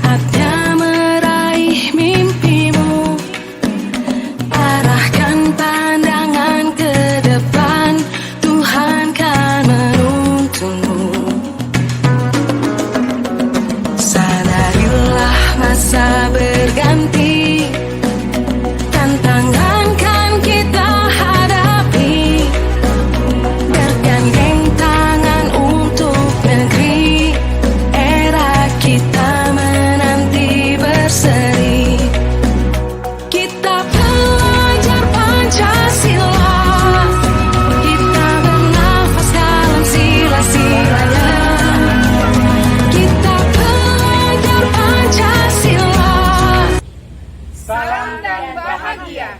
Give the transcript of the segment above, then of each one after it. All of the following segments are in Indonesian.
saatnya meraih mimpimu. Arahkan pandangan ke depan, Tuhan kan menuntunmu. Sadarilah masa berganti, tantangan kan kita hadapi. Bergandeng tangan untuk negeri, era kita menanti berseri. Kita pelajar Pancasila, kita bernafas dalam sila-silanya. Kita pelajar Pancasila. Salam dan bahagia.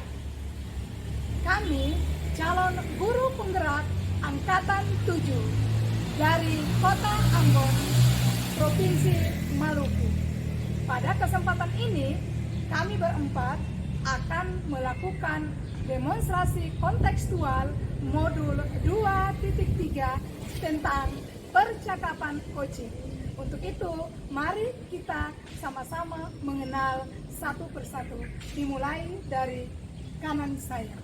Kami calon guru penggerak Angkatan 7 dari Kota Ambon, Provinsi Maluku. Pada kesempatan ini, kami berempat akan melakukan demonstrasi kontekstual modul 2.3 tentang percakapan coaching. Untuk itu, mari kita sama-sama mengenal satu persatu. Dimulai dari kanan saya.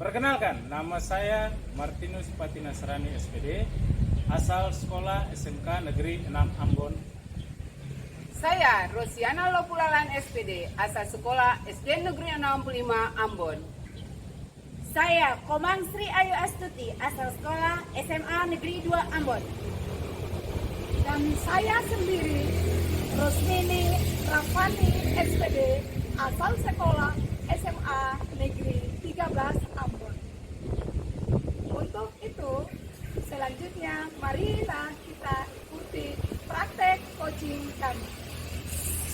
Perkenalkan, nama saya Martinus Patinasrani SPD, asal sekolah SMK Negeri 6 Ambon. Saya Rosiana Lopulalan SPD, asal sekolah SD Negeri 65 Ambon. Saya Komang Sri Ayu Astuti, asal sekolah SMA Negeri 2 Ambon. Dan saya sendiri, Rosmini Rafani SPD, asal sekolah SMA Negeri 13 Ambon. Untuk itu, selanjutnya marilah kita ikuti praktek coaching kami.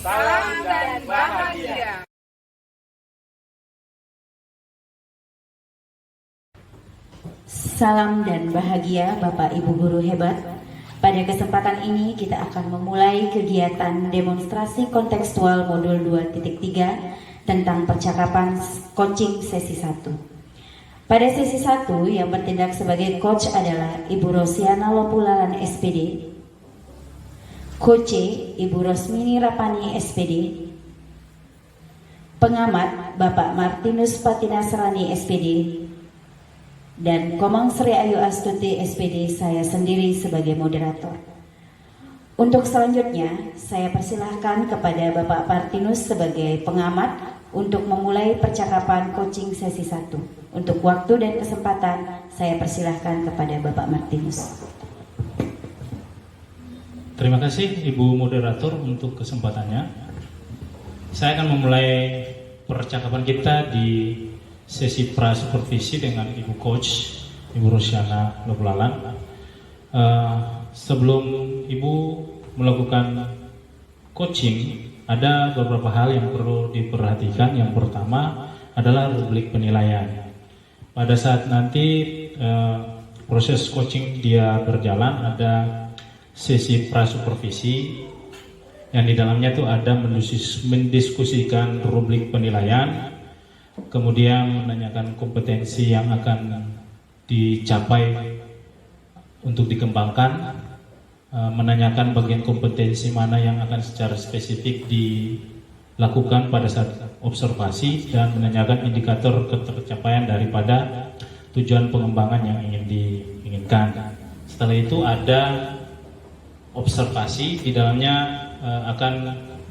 Salam dan bahagia. Salam dan bahagia Bapak Ibu Guru hebat. Pada kesempatan ini kita akan memulai kegiatan demonstrasi kontekstual modul 2.3 tentang percakapan coaching sesi 1. Pada sesi 1 yang bertindak sebagai coach adalah Ibu Rosiana Lopulalan SPD, Coach Ibu Rosmini Rapani SPD, pengamat Bapak Martinus Patinasrani SPD, dan Komang Sri Ayu Astuti SPD, saya sendiri sebagai moderator. Untuk selanjutnya, saya persilahkan kepada Bapak Martinus sebagai pengamat untuk memulai percakapan coaching sesi 1. Untuk waktu dan kesempatan, saya persilahkan kepada Bapak Martinus. Terima kasih Ibu Moderator untuk kesempatannya. Saya akan memulai percakapan kita di sesi pra-supervisi dengan Ibu Coach, Ibu Rosiana Lopulalan. Sebelum Ibu melakukan coaching, ada beberapa hal yang perlu diperhatikan. Yang pertama adalah rubrik penilaian. Pada saat nanti proses coaching dia berjalan, ada sesi pra-supervisi yang di dalamnya itu ada mendiskusikan rubrik penilaian, kemudian menanyakan kompetensi yang akan dicapai untuk dikembangkan, menanyakan bagian kompetensi mana yang akan secara spesifik dilakukan pada saat observasi, dan menanyakan indikator ketercapaian daripada tujuan pengembangan yang ingin diinginkan. Setelah itu ada observasi, di dalamnya akan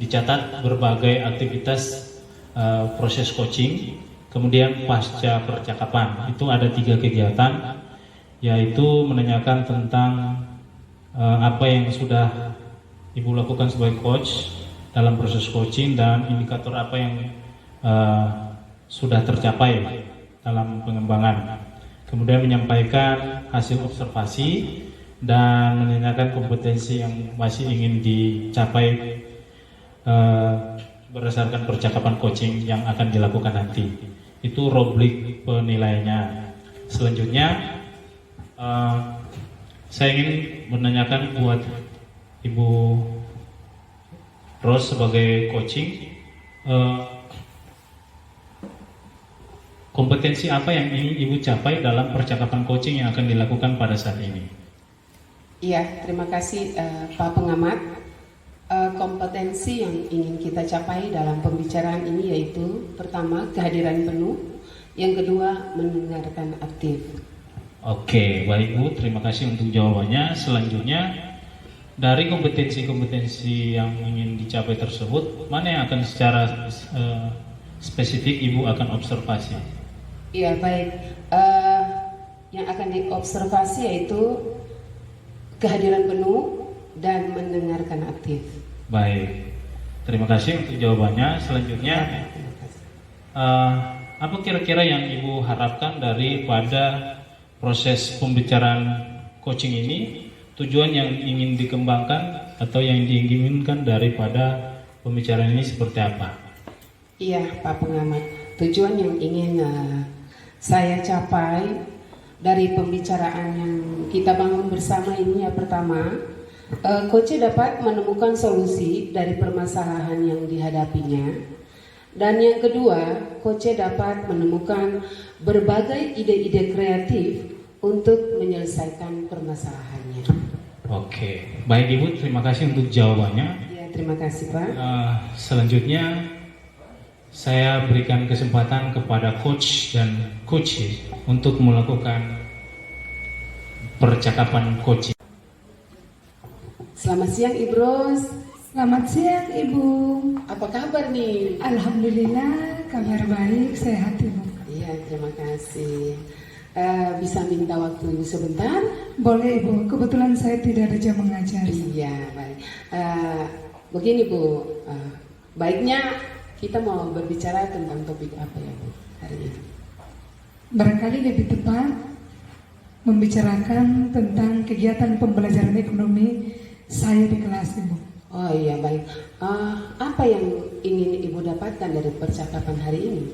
dicatat berbagai aktivitas proses coaching. Kemudian pasca percakapan itu ada 3 kegiatan, yaitu menanyakan tentang apa yang sudah Ibu lakukan sebagai coach dalam proses coaching, dan indikator apa yang sudah tercapai dalam pengembangan. Kemudian menyampaikan hasil observasi dan menanyakan kompetensi yang masih ingin dicapai berdasarkan percakapan coaching yang akan dilakukan nanti. Itu rubrik penilaiannya. Selanjutnya saya ingin menanyakan buat Ibu Ros sebagai coaching, kompetensi apa yang ingin Ibu capai dalam percakapan coaching yang akan dilakukan pada saat ini? Iya, terima kasih Pak Pengamat. Kompetensi yang ingin kita capai dalam pembicaraan ini yaitu pertama kehadiran penuh, yang kedua mendengarkan aktif. Oke, baik Bu, terima kasih untuk jawabannya. Selanjutnya, dari kompetensi-kompetensi yang ingin dicapai tersebut, mana yang akan secara spesifik Ibu akan observasi? Iya, baik. Yang akan diobservasi yaitu kehadiran penuh dan mendengarkan aktif. Baik, terima kasih untuk jawabannya. Selanjutnya, apa kira-kira yang Ibu harapkan daripada proses pembicaraan coaching ini? Tujuan yang ingin dikembangkan atau yang diinginkan daripada pembicaraan ini seperti apa? Iya, Pak Pengamat. Tujuan yang ingin saya capai dari pembicaraan yang kita bangun bersama ini ya, pertama, coach dapat menemukan solusi dari permasalahan yang dihadapinya. Dan yang kedua, coach dapat menemukan berbagai ide-ide kreatif untuk menyelesaikan permasalahannya. Oke, baik Ibu, terima kasih untuk jawabannya. Ya, terima kasih Pak. Selanjutnya, saya berikan kesempatan kepada coach dan coaches untuk melakukan percakapan coaching. Selamat siang Ibu Ros. Selamat siang Ibu. Apa kabar nih? Alhamdulillah kabar baik, sehat Ibu. Iya, terima kasih. Bisa minta waktu Ibu sebentar? Boleh Ibu, kebetulan saya tidak ada jam mengajar. Iya, baik. Begini Bu, baiknya kita mau berbicara tentang topik apa ya Bu hari ini? Barangkali lebih tepat membicarakan tentang kegiatan pembelajaran ekonomi saya di kelas Ibu. Oh iya, baik. Apa yang ingin Ibu dapatkan dari percakapan hari ini?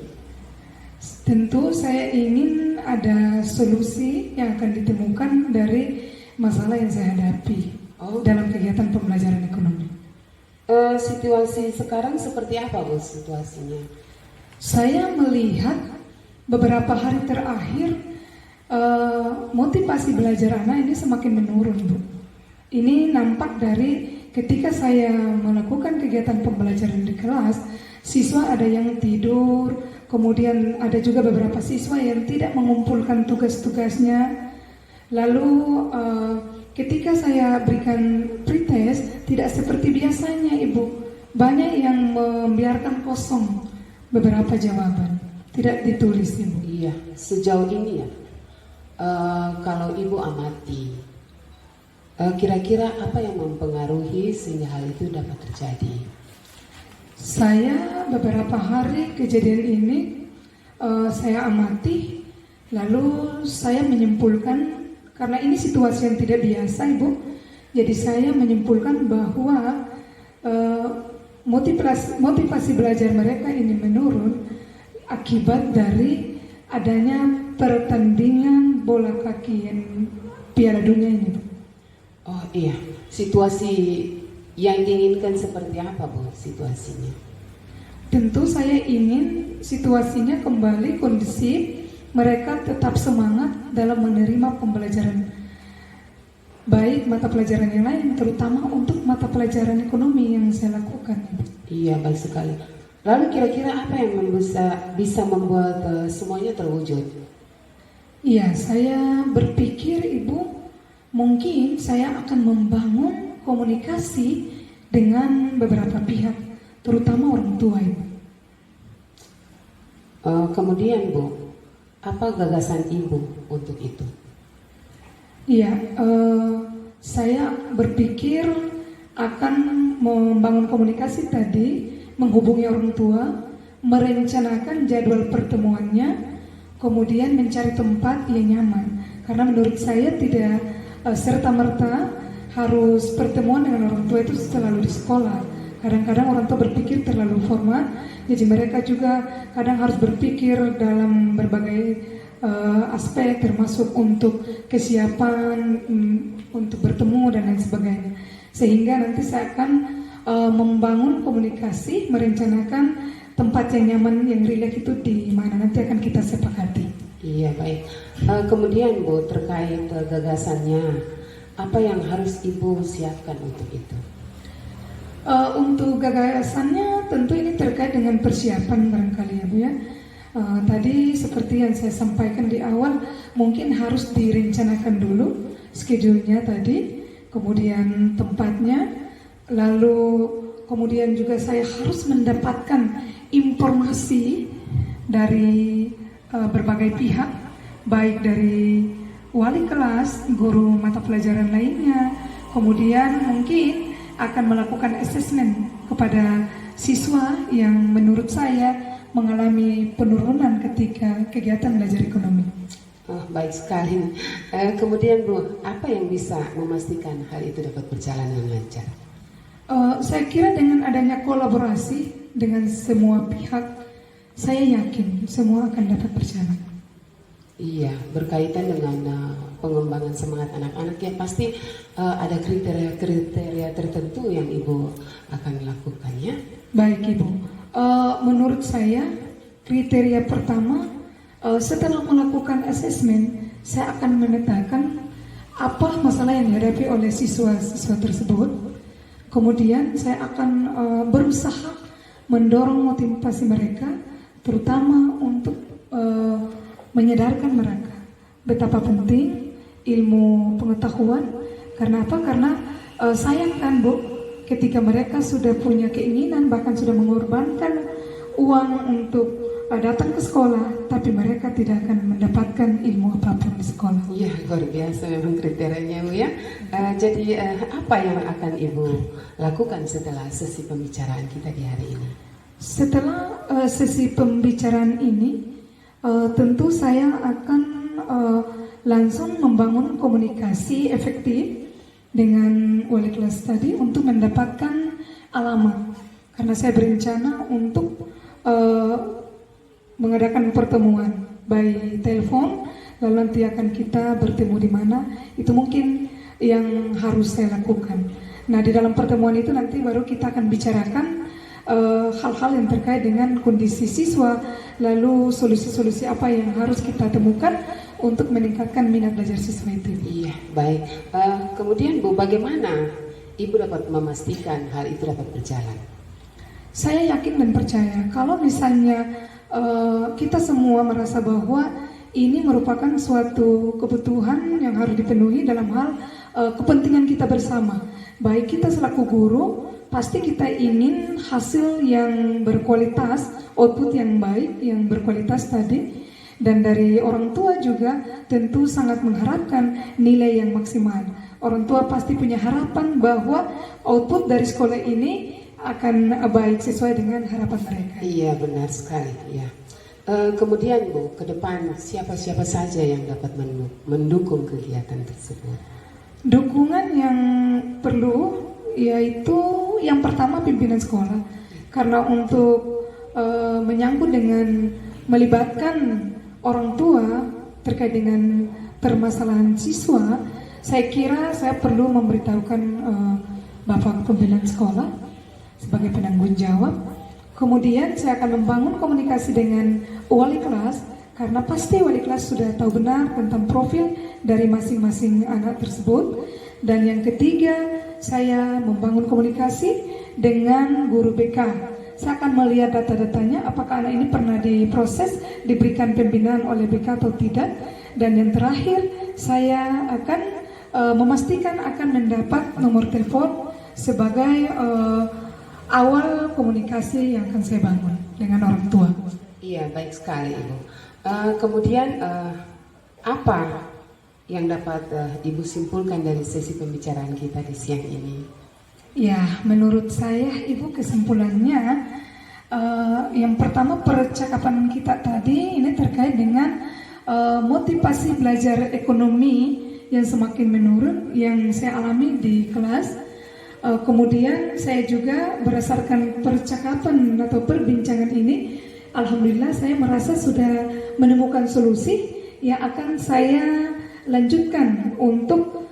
Tentu saya ingin ada solusi yang akan ditemukan dari masalah yang saya hadapi dalam kegiatan pembelajaran ekonomi. Situasi sekarang seperti apa Bu situasinya? Saya melihat beberapa hari terakhir motivasi belajar anak ini semakin menurun Bu. Ini nampak dari ketika saya melakukan kegiatan pembelajaran di kelas, siswa ada yang tidur, kemudian ada juga beberapa siswa yang tidak mengumpulkan tugas-tugasnya. Lalu ketika saya berikan pretest, tidak seperti biasanya Ibu. Banyak yang membiarkan kosong beberapa jawaban, tidak ditulis Ibu. Iya, sejauh ini ya, kalau Ibu amati, kira-kira apa yang mempengaruhi sehingga hal itu dapat terjadi? Saya beberapa hari kejadian ini saya amati, lalu saya menyimpulkan, karena ini situasi yang tidak biasa Ibu, jadi saya menyimpulkan bahwa motivasi belajar mereka ini menurun akibat dari adanya pertandingan bola kaki yang Piala Dunia ini. Oh iya, situasi yang diinginkan seperti apa Bu situasinya? Tentu saya ingin situasinya kembali kondusif, mereka tetap semangat dalam menerima pembelajaran, baik mata pelajaran yang lain, terutama untuk mata pelajaran ekonomi yang saya lakukan. Iya, baik sekali. Lalu kira-kira apa yang bisa membuat semuanya terwujud? Iya, saya berpikir Ibu, mungkin saya akan membangun komunikasi dengan beberapa pihak, terutama orang tua Ibu. Kemudian Bu, apa gagasan Ibu untuk itu? Iya, saya berpikir akan membangun komunikasi tadi, menghubungi orang tua, merencanakan jadwal pertemuannya, kemudian mencari tempat yang nyaman. Karena menurut saya tidak serta-merta harus pertemuan dengan orang tua itu selalu di sekolah. Kadang-kadang orang tua berpikir terlalu formal, jadi mereka juga kadang harus berpikir dalam berbagai aspek, termasuk untuk kesiapan untuk bertemu dan lain sebagainya. Sehingga nanti saya akan membangun komunikasi, merencanakan tempat yang nyaman, yang rileks itu di mana, nanti akan kita sepakati. Iya, baik. Kemudian Bu, terkait gagasannya, apa yang harus Ibu siapkan untuk itu? Untuk gagasannya tentu ini terkait dengan persiapan barangkali ya Bu ya. Tadi seperti yang saya sampaikan di awal, mungkin harus direncanakan dulu schedule-nya tadi, kemudian tempatnya, lalu kemudian juga saya harus mendapatkan informasi dari berbagai pihak, baik dari wali kelas, guru mata pelajaran lainnya, kemudian mungkin akan melakukan asesmen kepada siswa yang menurut saya mengalami penurunan ketika kegiatan belajar ekonomi. Oh, baik sekali. Kemudian Bu, apa yang bisa memastikan hal itu dapat berjalan dengan lancar? Saya kira dengan adanya kolaborasi dengan semua pihak, saya yakin semua akan dapat berjalan. Iya, berkaitan dengan pengembangan semangat anak-anak yang pasti ada kriteria-kriteria tertentu yang Ibu akan lakukan ya? Baik Ibu, menurut saya kriteria pertama setelah melakukan asesmen, saya akan memetakan apa masalah yang dihadapi oleh siswa-siswa tersebut. Kemudian saya akan berusaha mendorong motivasi mereka, terutama untuk menyadarkan mereka betapa penting ilmu pengetahuan. Karena apa? Karena sayang kan Bu, ketika mereka sudah punya keinginan, bahkan sudah mengorbankan uang untuk datang ke sekolah, tapi mereka tidak akan mendapatkan ilmu apapun di sekolah. Iya, luar biasa memang kriterianya Bu ya. Jadi apa yang akan Ibu lakukan setelah sesi pembicaraan kita di hari ini? Setelah sesi pembicaraan ini, tentu saya akan langsung membangun komunikasi efektif dengan wali kelas tadi untuk mendapatkan alamat. Karena saya berencana untuk mengadakan pertemuan by telepon, lalu nanti akan kita bertemu di mana, itu mungkin yang harus saya lakukan. Nah, di dalam pertemuan itu nanti baru kita akan bicarakan hal-hal yang terkait dengan kondisi siswa, lalu solusi-solusi apa yang harus kita temukan untuk meningkatkan minat belajar siswa itu. Iya, baik. Kemudian Bu, bagaimana Ibu dapat memastikan hal itu dapat berjalan? Saya yakin dan percaya kalau misalnya kita semua merasa bahwa ini merupakan suatu kebutuhan yang harus dipenuhi dalam hal kepentingan kita bersama. Baik kita selaku guru, pasti kita ingin hasil yang berkualitas, output yang baik, yang berkualitas tadi. Dan dari orang tua juga tentu sangat mengharapkan nilai yang maksimal. Orang tua pasti punya harapan bahwa output dari sekolah ini akan baik sesuai dengan harapan mereka. Iya, benar sekali. Ya. Kemudian Bu, ke depan siapa-siapa saja yang dapat mendukung kegiatan tersebut? Dukungan yang perlu yaitu yang pertama pimpinan sekolah. Karena untuk menyangkut dengan melibatkan orang tua terkait dengan permasalahan siswa, saya kira saya perlu memberitahukan Bapak pimpinan sekolah sebagai penanggung jawab. Kemudian saya akan membangun komunikasi dengan wali kelas, karena pasti wali kelas sudah tahu benar tentang profil dari masing-masing anak tersebut. Dan yang ketiga, saya membangun komunikasi dengan guru BK. Saya akan melihat data-datanya, apakah anak ini pernah diproses, diberikan pembinaan oleh BK atau tidak. Dan yang terakhir, saya akan memastikan akan mendapat nomor telepon sebagai awal komunikasi yang akan saya bangun dengan orang tua. Iya, baik sekali Ibu. Kemudian apa yang dapat Ibu simpulkan dari sesi pembicaraan kita di siang ini? Ya, menurut saya Ibu kesimpulannya yang pertama percakapan kita tadi ini terkait dengan motivasi belajar ekonomi yang semakin menurun yang saya alami di kelas. Kemudian saya juga berdasarkan percakapan atau perbincangan ini, alhamdulillah saya merasa sudah menemukan solusi yang akan saya lanjutkan untuk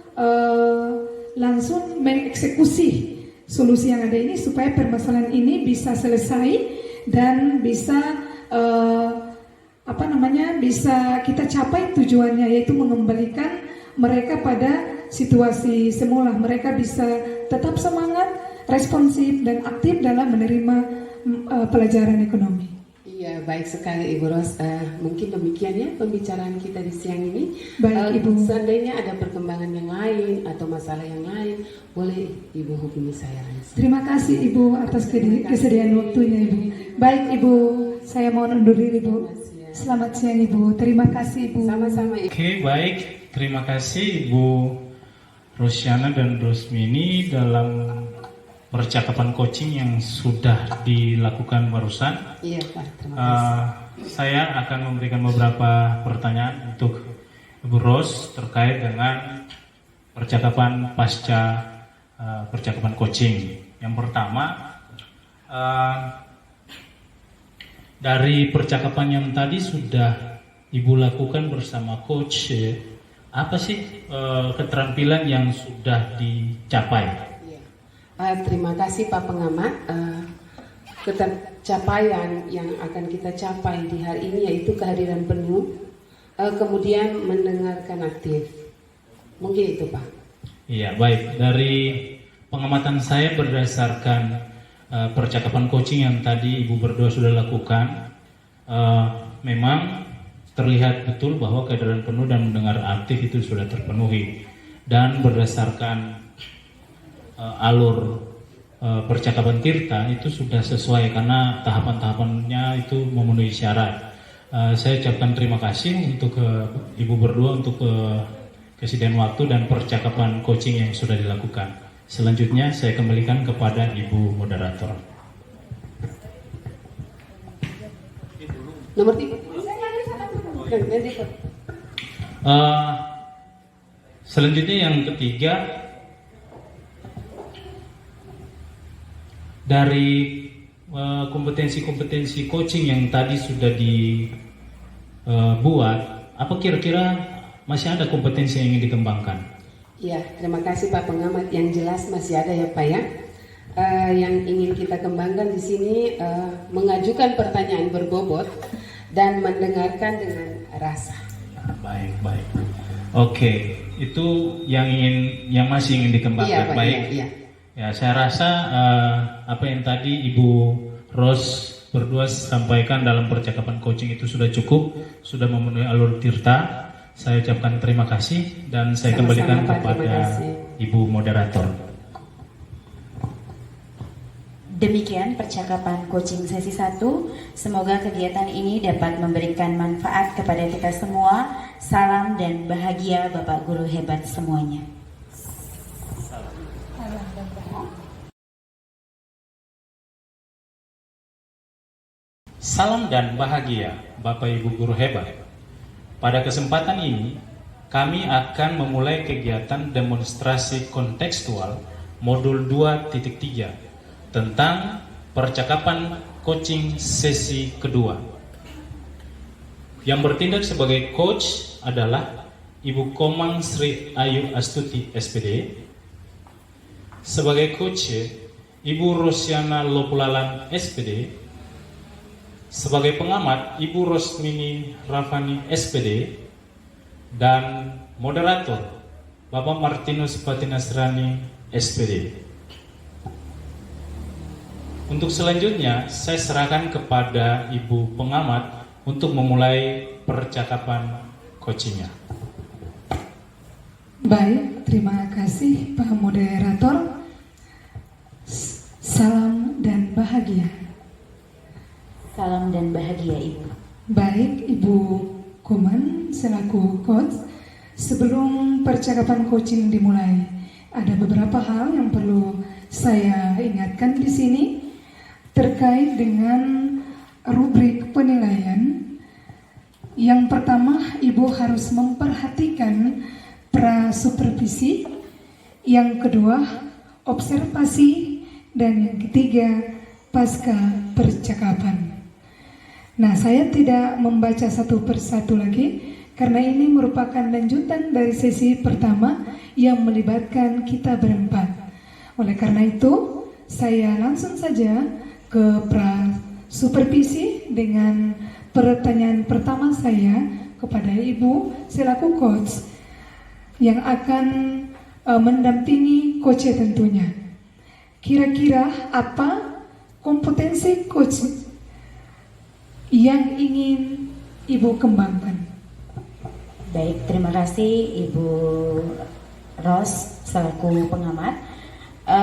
langsung mengeksekusi solusi yang ada ini supaya permasalahan ini bisa selesai dan bisa bisa kita capai tujuannya, yaitu mengembalikan mereka pada situasi semula. Mereka bisa tetap semangat, responsif dan aktif dalam menerima pelajaran ekonomi. Iya, baik sekali Ibu Ros. Mungkin demikian ya pembicaraan kita di siang ini. Baik, Ibu. Seandainya ada perkembangan yang lain atau masalah yang lain, boleh Ibu hubungi saya langsung. Terima kasih Ibu atas kesediaan waktunya Ibu. Baik Ibu, saya mohon undur diri Ibu. Selamat siang Ibu. Terima kasih Ibu. Sama-sama Ibu. Oke, baik. Terima kasih Ibu Rosiana dan Rosmini dalam percakapan coaching yang sudah dilakukan barusan. Iya Pak, terima kasih. Saya akan memberikan beberapa pertanyaan untuk Ibu Ros terkait dengan percakapan pasca percakapan coaching. Yang pertama, dari percakapan yang tadi sudah Ibu lakukan bersama coach, apa sih keterampilan yang sudah dicapai? Terima kasih Pak Pengamat. Capaian yang akan kita capai di hari ini yaitu kehadiran penuh, kemudian mendengarkan aktif. Mungkin itu Pak. Iya, baik. Dari pengamatan saya berdasarkan percakapan coaching yang tadi Ibu berdua sudah lakukan, memang terlihat betul bahwa kehadiran penuh dan mendengar aktif itu sudah terpenuhi. Dan berdasarkan alur percakapan Tirta itu sudah sesuai karena tahapan-tahapannya itu memenuhi syarat. Saya ucapkan terima kasih untuk Ibu berdua untuk kesediaan waktu dan percakapan coaching yang sudah dilakukan. Selanjutnya saya kembalikan kepada Ibu moderator. Nomor 3. Selanjutnya yang ketiga, dari kompetensi-kompetensi coaching yang tadi sudah dibuat, apa kira-kira masih ada kompetensi yang ingin dikembangkan? Ya, terima kasih Pak Pengamat. Yang jelas masih ada ya Pak ya. Yang ingin kita kembangkan di sini mengajukan pertanyaan berbobot dan mendengarkan dengan rasa. Baik. Oke, itu yang masih ingin dikembangkan. Iya, Pak, baik. iya. Ya, saya rasa apa yang tadi Ibu Ros berdua sampaikan dalam percakapan coaching itu sudah cukup, sudah memenuhi alur Tirta. Saya ucapkan terima kasih dan saya kembalikan kepada Ibu moderator. Demikian percakapan coaching sesi 1. Semoga kegiatan ini dapat memberikan manfaat kepada kita semua. Salam dan bahagia Bapak Guru hebat semuanya. Salam dan bahagia Bapak Ibu Guru hebat. Pada kesempatan ini, kami akan memulai kegiatan demonstrasi kontekstual modul 2.3 tentang percakapan coaching sesi kedua. Yang bertindak sebagai coach adalah Ibu Komang Sri Ayu Astuti SPD. Sebagai coach, Ibu Rosiana Lopulalan SPD. Sebagai pengamat, Ibu Rosmini Rafani SPD, dan moderator Bapak Martinus Patinasrani SPD. Untuk selanjutnya, saya serahkan kepada Ibu pengamat untuk memulai percakapan coachingnya. Baik, terima kasih Pak moderator. Salam dan bahagia. Salam dan bahagia Ibu. Baik Ibu Koman selaku coach, sebelum percakapan coaching dimulai, ada beberapa hal yang perlu saya ingatkan di sini terkait dengan rubrik penilaian. Yang pertama, Ibu harus memperhatikan prasupervisi. Yang kedua, observasi. Dan yang ketiga, pasca percakapan. Nah, saya tidak membaca satu persatu lagi karena ini merupakan lanjutan dari sesi pertama yang melibatkan kita berempat. Oleh karena itu, saya langsung saja ke prasupervisi dengan pertanyaan pertama saya kepada Ibu selaku coach yang akan mendampingi coach tentunya. Kira-kira apa kompetensi coach yang ingin Ibu kembangkan? Baik, terima kasih Ibu Ros selaku pengamat.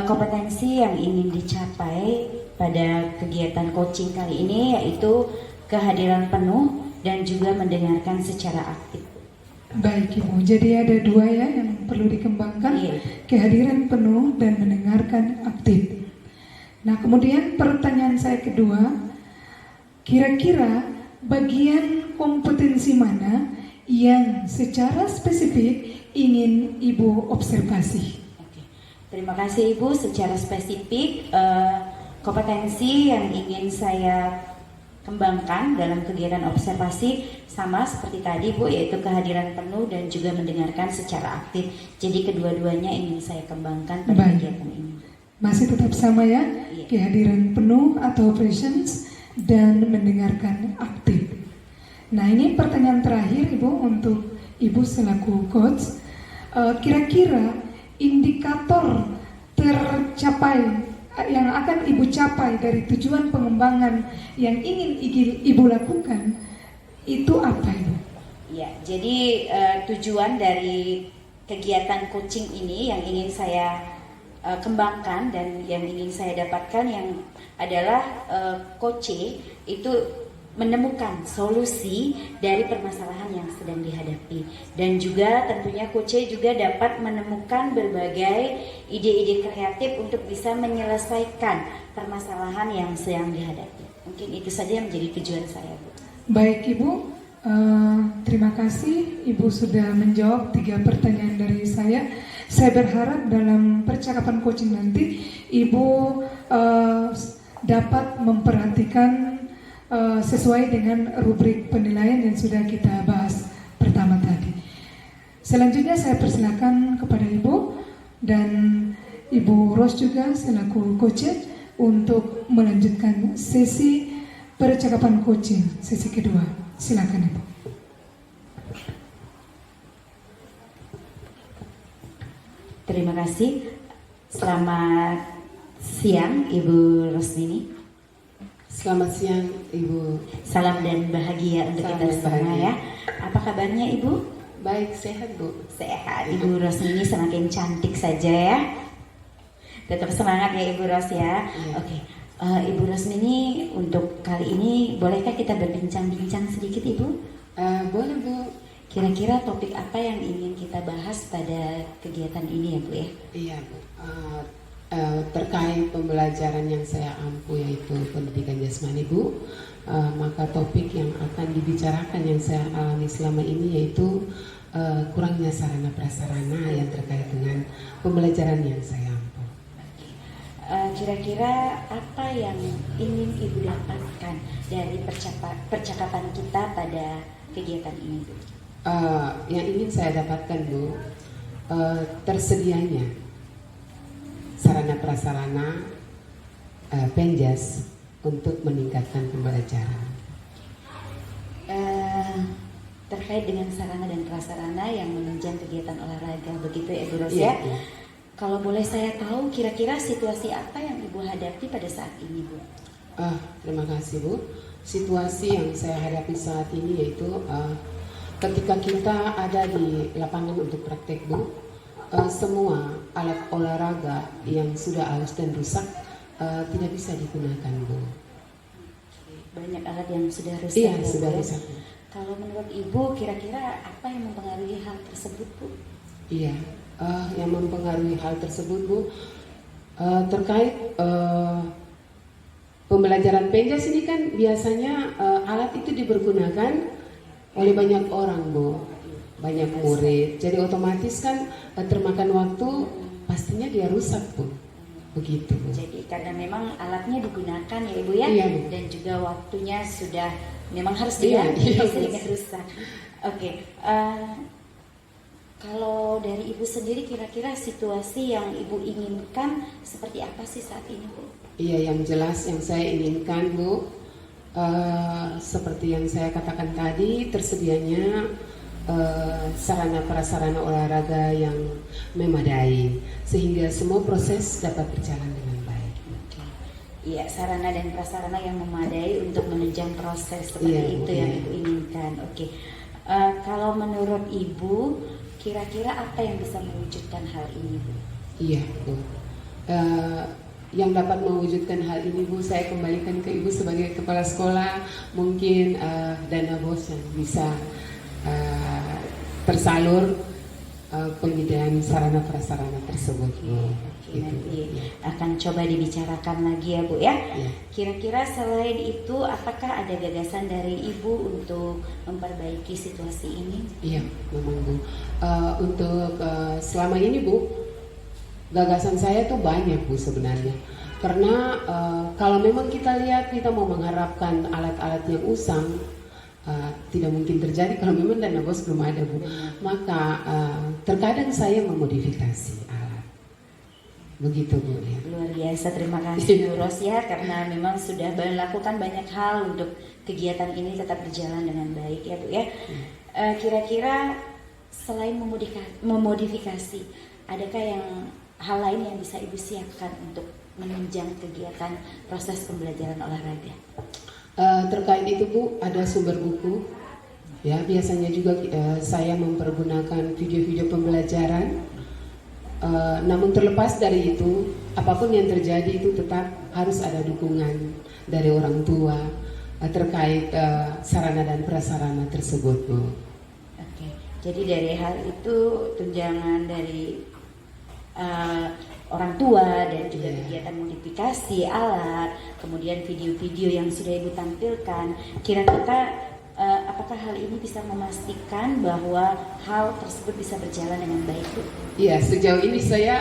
Kompetensi yang ingin dicapai pada kegiatan coaching kali ini yaitu kehadiran penuh dan juga mendengarkan secara aktif. Baik Ibu, jadi ada dua ya yang perlu dikembangkan, Iya. kehadiran penuh dan mendengarkan aktif. Nah kemudian pertanyaan saya kedua, kira-kira bagian kompetensi mana yang secara spesifik ingin Ibu observasi? Oke. Terima kasih Ibu. Secara spesifik kompetensi yang ingin saya kembangkan dalam kegiatan observasi sama seperti tadi Bu, yaitu kehadiran penuh dan juga mendengarkan secara aktif. Jadi kedua-duanya ingin saya kembangkan pada Baik. kegiatan ini. Masih tetap sama ya, Iya. kehadiran penuh atau presence dan mendengarkan aktif. Nah ini pertanyaan terakhir Ibu untuk Ibu selaku coach. Kira-kira indikator tercapai yang akan Ibu capai dari tujuan pengembangan yang ingin Ibu lakukan itu apa Ibu? Ya, jadi tujuan dari kegiatan coaching ini yang ingin saya kembangkan dan yang ingin saya dapatkan yang adalah coach itu menemukan solusi dari permasalahan yang sedang dihadapi, dan juga tentunya coach juga dapat menemukan berbagai ide-ide kreatif untuk bisa menyelesaikan permasalahan yang sedang dihadapi. Mungkin itu saja yang menjadi tujuan saya, Bu. Baik Ibu, terima kasih Ibu sudah menjawab 3 pertanyaan dari saya. Saya berharap dalam percakapan coaching nanti Ibu dapat memperhatikan sesuai dengan rubrik penilaian yang sudah kita bahas pertama tadi. Selanjutnya saya persilakan kepada Ibu dan Ibu Ros juga selaku coach untuk melanjutkan sesi percakapan coaching sesi kedua. Silakan Ibu. Terima kasih. Selamat siang Ibu Rosmini. Selamat siang Ibu. Salam dan bahagia untuk Salam kita dan semua bahagia. ya. Apa kabarnya Ibu? Baik, sehat Bu. Sehat. Ibu Rosmini semakin cantik saja ya. Tetap semangat ya Ibu Ros ya. Iya. Oke. Ibu Rosmini, untuk kali ini bolehkah kita berbincang-bincang sedikit Ibu? Boleh Bu. Kira-kira topik apa yang ingin kita bahas pada kegiatan ini ya Bu ya? Iya Bu. Terkait pembelajaran yang saya ampu yaitu pendidikan jasmani Bu, maka topik yang akan dibicarakan yang saya alami selama ini yaitu kurangnya sarana prasarana yang terkait dengan pembelajaran yang saya ampu. Kira-kira apa yang ingin Ibu dapatkan dari percakapan kita pada kegiatan ini Bu? Yang ingin saya dapatkan Bu, tersedianya sarana prasarana penjas untuk meningkatkan pembelajaran. Terkait dengan sarana dan prasarana yang menunjang kegiatan olahraga, begitu ya Ibu Ros Iya, ya? iya. Kalau boleh saya tahu, kira-kira situasi apa yang Ibu hadapi pada saat ini Bu? Terima kasih Bu. Situasi yang saya hadapi saat ini yaitu ketika kita ada di lapangan untuk praktek Bu, semua alat olahraga yang sudah aus dan rusak tidak bisa digunakan Bu. Banyak alat yang sudah rusak. Iya, ya, Bu, sudah ya? rusak Bu. Kalau menurut Ibu, kira-kira apa yang mempengaruhi hal tersebut Bu? Iya, yang mempengaruhi hal tersebut Bu, terkait pembelajaran penjas ini kan biasanya alat itu dipergunakan oleh banyak orang Bu, banyak murid. Jadi otomatis kan termakan waktu, pastinya dia rusak Bu, begitu Bu. Jadi karena memang alatnya digunakan ya Ibu ya, Iya, Bu. dan juga waktunya sudah memang harus Iya, diganti iya, sehingga rusak. Oke, kalau dari Ibu sendiri kira-kira situasi yang Ibu inginkan seperti apa sih saat ini Bu? Iya, yang jelas yang saya inginkan Bu, seperti yang saya katakan tadi, tersedianya sarana prasarana olahraga yang memadai sehingga semua proses dapat berjalan dengan baik. Iya, sarana dan prasarana yang memadai untuk menunjang proses seperti Iya, itu iya. yang Ibu inginkan. Oke. Kalau menurut Ibu, kira-kira apa yang bisa mewujudkan hal ini, Bu? Iya, Bu. Yang dapat mewujudkan hal ini, Bu, saya kembalikan ke Ibu sebagai kepala sekolah. Mungkin dana BOS yang bisa tersalur penyediaan sarana prasarana tersebut, Bu. Oke, Gitu. nanti akan coba dibicarakan lagi ya, Bu ya. Iya. Kira-kira selain itu, apakah ada gagasan dari Ibu untuk memperbaiki situasi ini? Iya, memang, Bu. Untuk selama ini, Bu, gagasan saya tuh banyak, Bu, sebenarnya. Karena kalau memang kita lihat kita mau mengharapkan alat-alat yang usang, tidak mungkin terjadi kalau memang dana BOS belum ada, Bu. Maka terkadang saya memodifikasi alat. Begitu, Bu, ya. Luar biasa, terima kasih Bu Ros ya, karena memang sudah melakukan banyak hal untuk kegiatan ini tetap berjalan dengan baik ya, Bu ya. Kira-kira selain memodifikasi, adakah yang hal lain yang bisa Ibu siapkan untuk menunjang kegiatan proses pembelajaran olahraga? Terkait itu, Bu, ada sumber buku. Ya, biasanya juga saya mempergunakan video-video pembelajaran. Namun terlepas dari itu, apapun yang terjadi itu tetap harus ada dukungan dari orang tua terkait sarana dan prasarana tersebut, Bu. Oke, jadi dari hal itu tunjangan dari orang tua dan juga kegiatan modifikasi alat, kemudian video-video yang sudah Ibu tampilkan, kira-kira apakah hal ini bisa memastikan bahwa hal tersebut bisa berjalan dengan baik, Bu? Iya, sejauh ini saya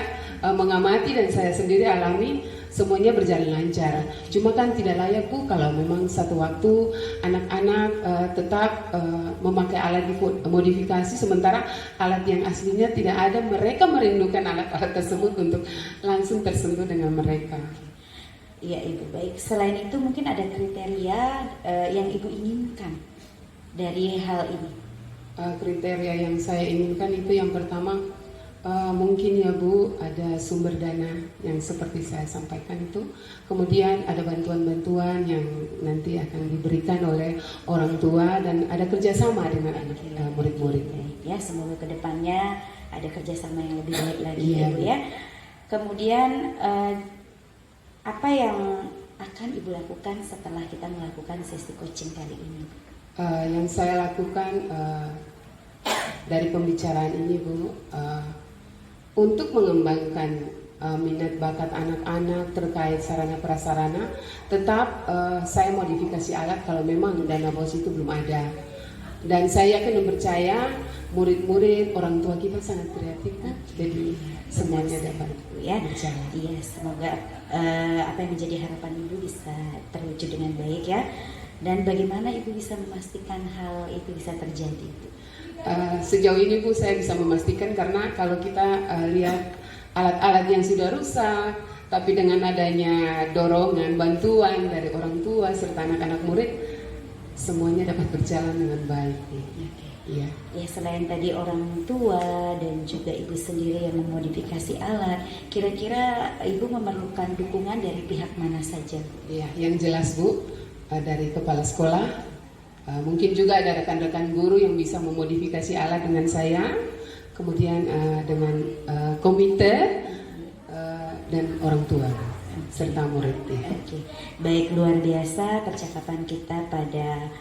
mengamati dan saya sendiri alami semuanya berjalan lancar. Cuma kan tidak layak, Bu, kalau memang satu waktu anak-anak tetap memakai alat modifikasi sementara alat yang aslinya tidak ada. Mereka merindukan alat-alat tersebut untuk langsung tersentuh dengan mereka. Iya, Ibu, baik. Selain itu mungkin ada kriteria yang Ibu inginkan dari hal ini? Kriteria yang saya inginkan itu yang pertama mungkin ya, Bu, ada sumber dana yang seperti saya sampaikan itu. Kemudian ada bantuan-bantuan yang nanti akan diberikan oleh orang tua dan ada kerjasama dengan anak murid-murid. Ya, semoga kedepannya ada kerjasama yang lebih baik lagi, Iya, Bu ya. Kemudian apa yang akan Ibu lakukan setelah kita melakukan sesi coaching kali ini? Yang saya lakukan dari pembicaraan ini, Bu, untuk mengembangkan minat bakat anak-anak terkait sarana prasarana, tetap saya modifikasi alat kalau memang dana BOS itu belum ada. Dan saya yakin dan percaya murid-murid, orang tua kita sangat kreatif, Bu. Jadi semuanya dapat berjalan. Iya, semoga apa yang menjadi harapan Ibu bisa terwujud dengan baik ya. Dan bagaimana Ibu bisa memastikan hal itu bisa terjadi? Sejauh ini, Bu, saya bisa memastikan karena kalau kita lihat alat-alat yang sudah rusak, tapi dengan adanya dorongan, bantuan dari orang tua serta anak-anak murid, semuanya dapat berjalan dengan baik. Iya. Ya, selain tadi orang tua dan juga Ibu sendiri yang memodifikasi alat, kira-kira Ibu memerlukan dukungan dari pihak mana saja? Iya, yang jelas, Bu, dari kepala sekolah, mungkin juga ada rekan-rekan guru yang bisa memodifikasi alat dengan saya, kemudian dengan komite dan orang tua serta murid. Ya. Oke, baik, luar biasa percakapan kita pada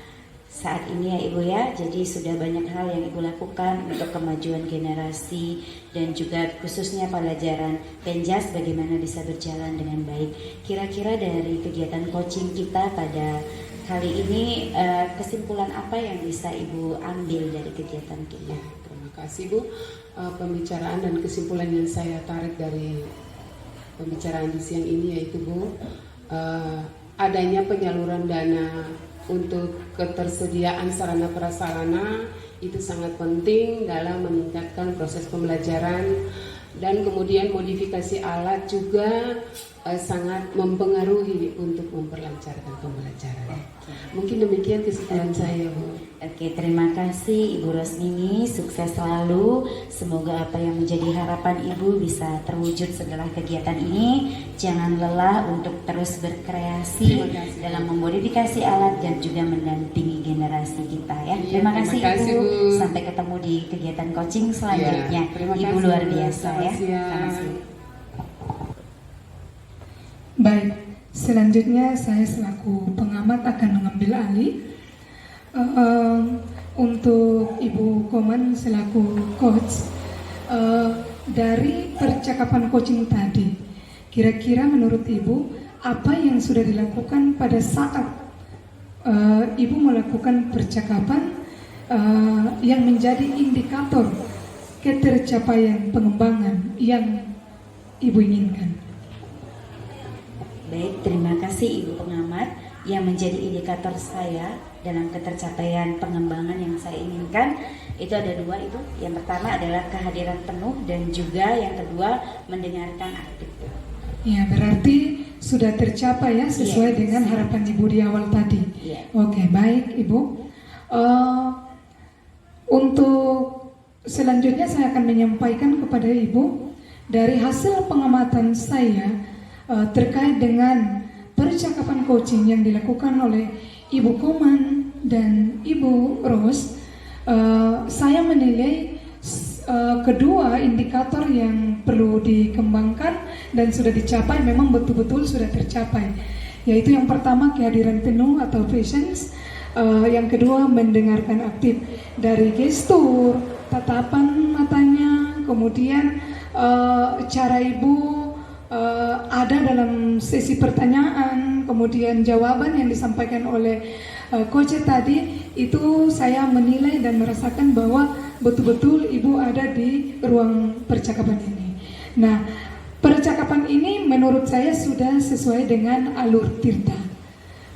saat ini ya Ibu ya. Jadi sudah banyak hal yang Ibu lakukan untuk kemajuan generasi dan juga khususnya pelajaran Penjas bagaimana bisa berjalan dengan baik. Kira-kira dari kegiatan coaching kita pada kali ini kesimpulan apa yang bisa Ibu ambil dari kegiatan kita? Terima kasih, Bu. Pembicaraan dan kesimpulan yang saya tarik dari pembicaraan di siang ini yaitu, Bu, adanya penyaluran dana untuk ketersediaan sarana prasarana itu sangat penting dalam meningkatkan proses pembelajaran Dan kemudian modifikasi alat juga sangat mempengaruhi untuk memperlancarkan pembelajaran. Mungkin demikian kesimpulan saya, Bu. Oke, terima kasih Ibu Rosmini, sukses selalu. Semoga apa yang menjadi harapan Ibu bisa terwujud setelah kegiatan ini. Jangan lelah untuk terus berkreasi dalam memodifikasi alat dan juga mendampingi generasi kita ya. Iya, Terima kasih Ibu. Bu. Sampai ketemu di kegiatan coaching selanjutnya. Ya, terima Ibu kasih, luar Bu. biasa Selamat ya. siang. Selamat siang. Baik, selanjutnya saya selaku pengamat akan mengambil alih. Untuk Ibu Koman selaku coach, dari percakapan coaching tadi, kira-kira menurut Ibu apa yang sudah dilakukan pada saat Ibu melakukan percakapan yang menjadi indikator ketercapaian pengembangan yang Ibu inginkan? Baik, terima kasih Ibu Pengamat. Yang menjadi indikator saya dalam ketercapaian pengembangan yang saya inginkan itu ada dua, Ibu. Yang pertama adalah kehadiran penuh dan juga yang kedua mendengarkan aktif. Ya, berarti sudah tercapai ya sesuai Yes. dengan harapan Ibu di awal tadi. Yes. Oke, baik Ibu. Untuk selanjutnya saya akan menyampaikan kepada Ibu dari hasil pengamatan saya terkait dengan percakapan coaching yang dilakukan oleh Ibu Koman dan Ibu Ros. Saya menilai kedua indikator yang perlu dikembangkan dan sudah dicapai, memang betul-betul sudah tercapai, yaitu yang pertama kehadiran penuh atau presence, yang kedua mendengarkan aktif. Dari gestur, tatapan matanya, kemudian cara Ibu ada dalam sesi pertanyaan, kemudian jawaban yang disampaikan oleh coach tadi, itu saya menilai dan merasakan bahwa betul-betul Ibu ada di ruang percakapan ini. Nah, percakapan ini menurut saya sudah sesuai dengan alur Tirta.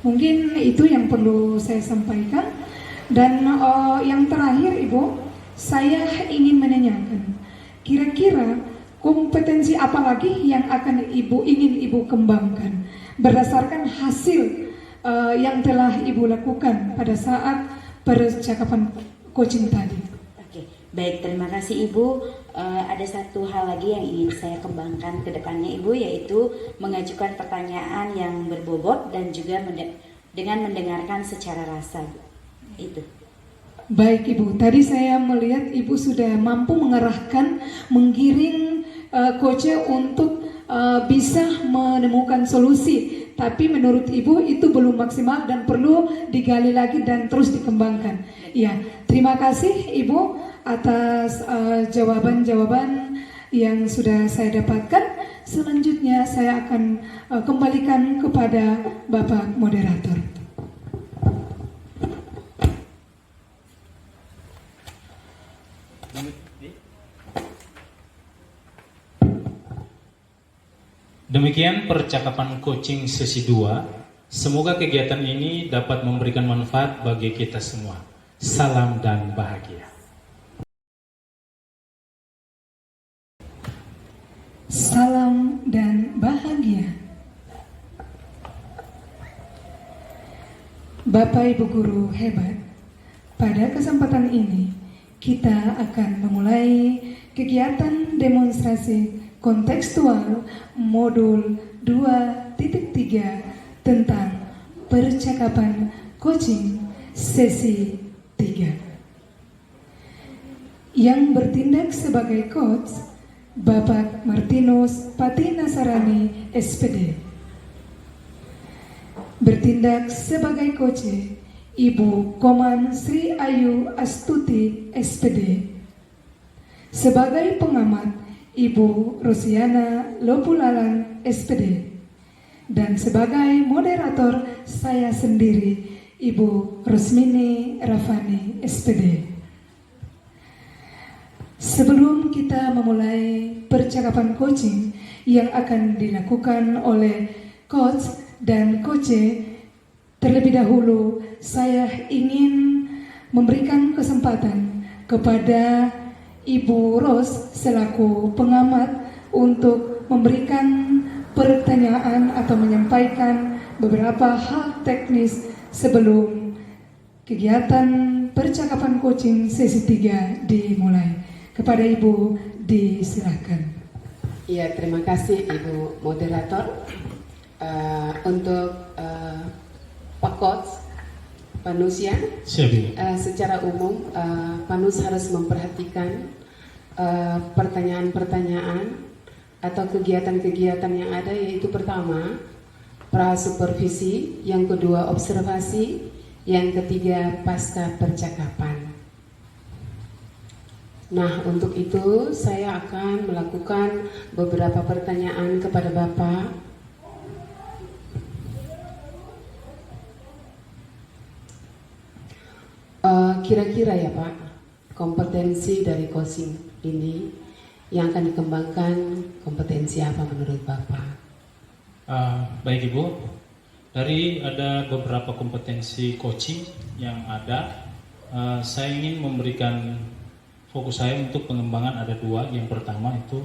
Mungkin itu yang perlu saya sampaikan. Dan yang terakhir Ibu, saya ingin menanyakan, kira-kira kompetensi apa lagi yang akan ingin Ibu kembangkan berdasarkan hasil yang telah Ibu lakukan pada saat percakapan coaching tadi? Oke, baik, terima kasih Ibu. Ada satu hal lagi yang ingin saya kembangkan ke depannya Ibu, yaitu mengajukan pertanyaan yang berbobot dan juga dengan mendengarkan secara rasa. Itu. Baik Ibu, tadi saya melihat Ibu sudah mampu mengarahkan, menggiring coach untuk bisa menemukan solusi. Tapi menurut Ibu itu belum maksimal dan perlu digali lagi dan terus dikembangkan. Ya, terima kasih Ibu atas jawaban-jawaban yang sudah saya dapatkan. Selanjutnya saya akan kembalikan kepada Bapak Moderator. Demikian percakapan coaching sesi 2. Semoga kegiatan ini dapat memberikan manfaat bagi kita semua. Salam dan bahagia. Salam dan bahagia. Bapak Ibu guru hebat, pada kesempatan ini kita akan memulai kegiatan demonstrasi kontekstual modul 2.3 tentang percakapan coaching sesi 3. Yang bertindak sebagai coach Bapak Martinus Patinasarani SPD. Bertindak sebagai coach Ibu Koman Sri Ayu Astuti SPD. Sebagai pengamat Ibu Rosiana Lopulalan SPD. Dan sebagai moderator saya sendiri Ibu Rosmini Rafani SPD. Sebelum kita memulai percakapan coaching yang akan dilakukan oleh coach dan coach, terlebih dahulu saya ingin memberikan kesempatan kepada Ibu Ros selaku pengamat untuk memberikan pertanyaan atau menyampaikan beberapa hal teknis sebelum kegiatan percakapan coaching sesi 3 dimulai. Kepada Ibu disilahkan. Ya, terima kasih Ibu Moderator. Untuk Pak Coach Panus ya, secara umum Panus harus memperhatikan pertanyaan-pertanyaan atau kegiatan-kegiatan yang ada, yaitu pertama pra-supervisi, yang kedua observasi, yang ketiga pasca percakapan. Nah, untuk itu saya akan melakukan beberapa pertanyaan kepada Bapak. Kira-kira ya Pak, kompetensi dari coaching ini yang akan dikembangkan kompetensi apa menurut Bapak? Baik Ibu, dari ada beberapa kompetensi coaching yang ada, saya ingin memberikan fokus saya untuk pengembangan ada dua. Yang pertama itu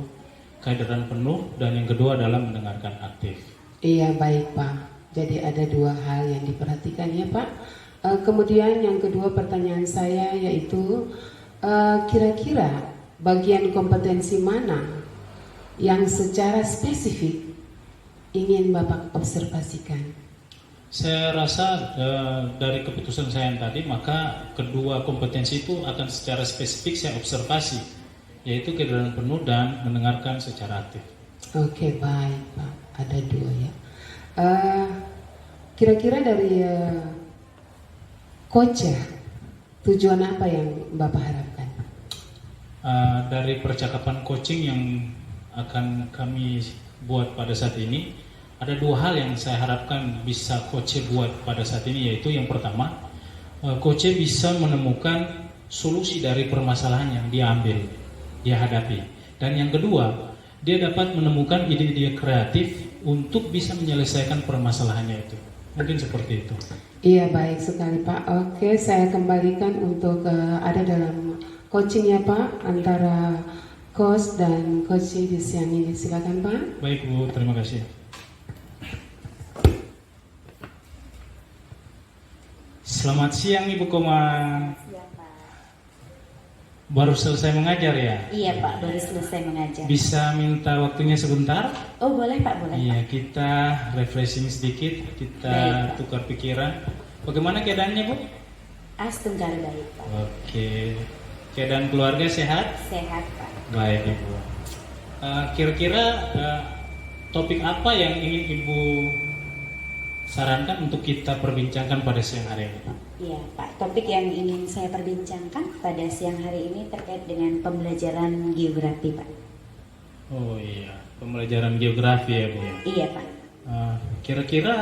kehadiran penuh dan yang kedua adalah mendengarkan aktif. Iya baik Pak, jadi ada dua hal yang diperhatikan ya Pak. Kemudian yang kedua pertanyaan saya yaitu kira-kira bagian kompetensi mana yang secara spesifik ingin Bapak observasikan? Saya rasa dari keputusan saya yang tadi, maka kedua kompetensi itu akan secara spesifik saya observasi, yaitu kehadiran penuh dan mendengarkan secara aktif. Oke, baik Pak, ada dua ya. Kira-kira dari coach ya, tujuan apa yang Bapak harapkan? Dari percakapan coaching yang akan kami buat pada saat ini, ada dua hal yang saya harapkan bisa coach buat pada saat ini, yaitu yang pertama, coach bisa menemukan solusi dari permasalahan yang dia hadapi, dan yang kedua, dia dapat menemukan ide-ide kreatif untuk bisa menyelesaikan permasalahannya itu. Mungkin seperti itu. Iya baik sekali Pak. Oke, saya kembalikan untuk ada dalam coaching ya Pak antara coach dan coach di siang ini. Silakan Pak. Baik Bu, terima kasih. Selamat siang Ibu Komang. Siap Pak. Baru selesai mengajar ya? Iya Pak, baru selesai mengajar. Bisa minta waktunya sebentar? Oh boleh Pak, boleh. Iya, kita refreshing sedikit, kita baik, tukar pikiran. Bagaimana keadaannya Bu? Astungkar baik Pak. Oke, keadaan keluarga sehat? Sehat Pak. Baik Ibu. Kira-kira topik apa yang ingin Ibu sarankan untuk kita perbincangkan pada siang hari ini Pak? Iya Pak, topik yang ingin saya perbincangkan pada siang hari ini terkait dengan pembelajaran geografi Pak. Oh iya, pembelajaran geografi ya Bu ya? Iya Pak. Kira-kira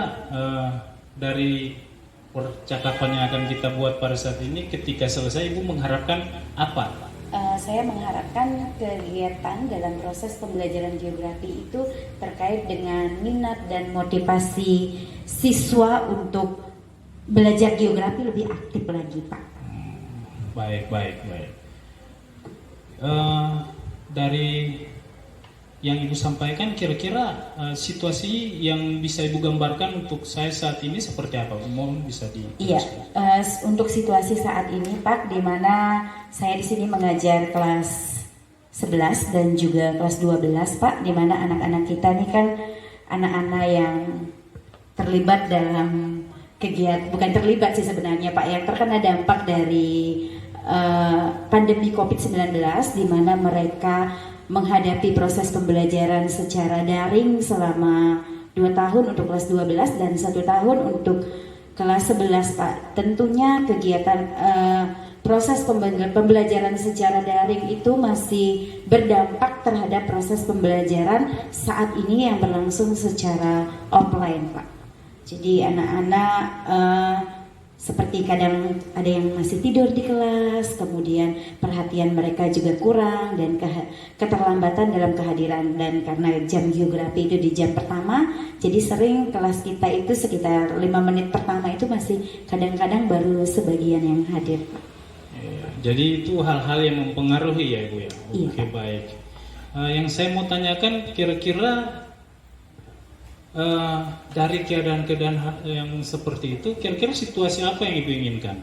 dari percakapan yang akan kita buat pada saat ini, ketika selesai Ibu mengharapkan apa? Saya mengharapkan kegiatan dalam proses pembelajaran geografi itu terkait dengan minat dan motivasi siswa untuk belajar geografi lebih aktif lagi Pak. Baik. Dari yang Ibu sampaikan, kira-kira situasi yang bisa Ibu gambarkan untuk saya saat ini seperti apa? Mohon bisa di. Iya, untuk situasi saat ini Pak, di mana saya di sini mengajar kelas 11 dan juga kelas 12 Pak, di mana anak-anak kita ini kan anak-anak yang terlibat dalam kegiatan, bukan terlibat sih sebenarnya Pak, yang terkena dampak dari pandemi COVID-19, di mana mereka menghadapi proses pembelajaran secara daring selama 2 tahun untuk kelas 12 dan 1 tahun untuk kelas 11 Pak. Tentunya kegiatan proses pembelajaran secara daring itu masih berdampak terhadap proses pembelajaran saat ini yang berlangsung secara offline Pak. Jadi anak-anak seperti kadang ada yang masih tidur di kelas, kemudian perhatian mereka juga kurang dan keterlambatan dalam kehadiran, dan karena jam geografi itu di jam pertama, jadi sering kelas kita itu sekitar 5 menit pertama itu masih kadang-kadang baru sebagian yang hadir. Jadi itu hal-hal yang mempengaruhi ya Ibu ya. Iya. Oke, baik. Yang saya mau tanyakan kira-kira dari keadaan-keadaan yang seperti itu, kira-kira situasi apa yang Ibu inginkan?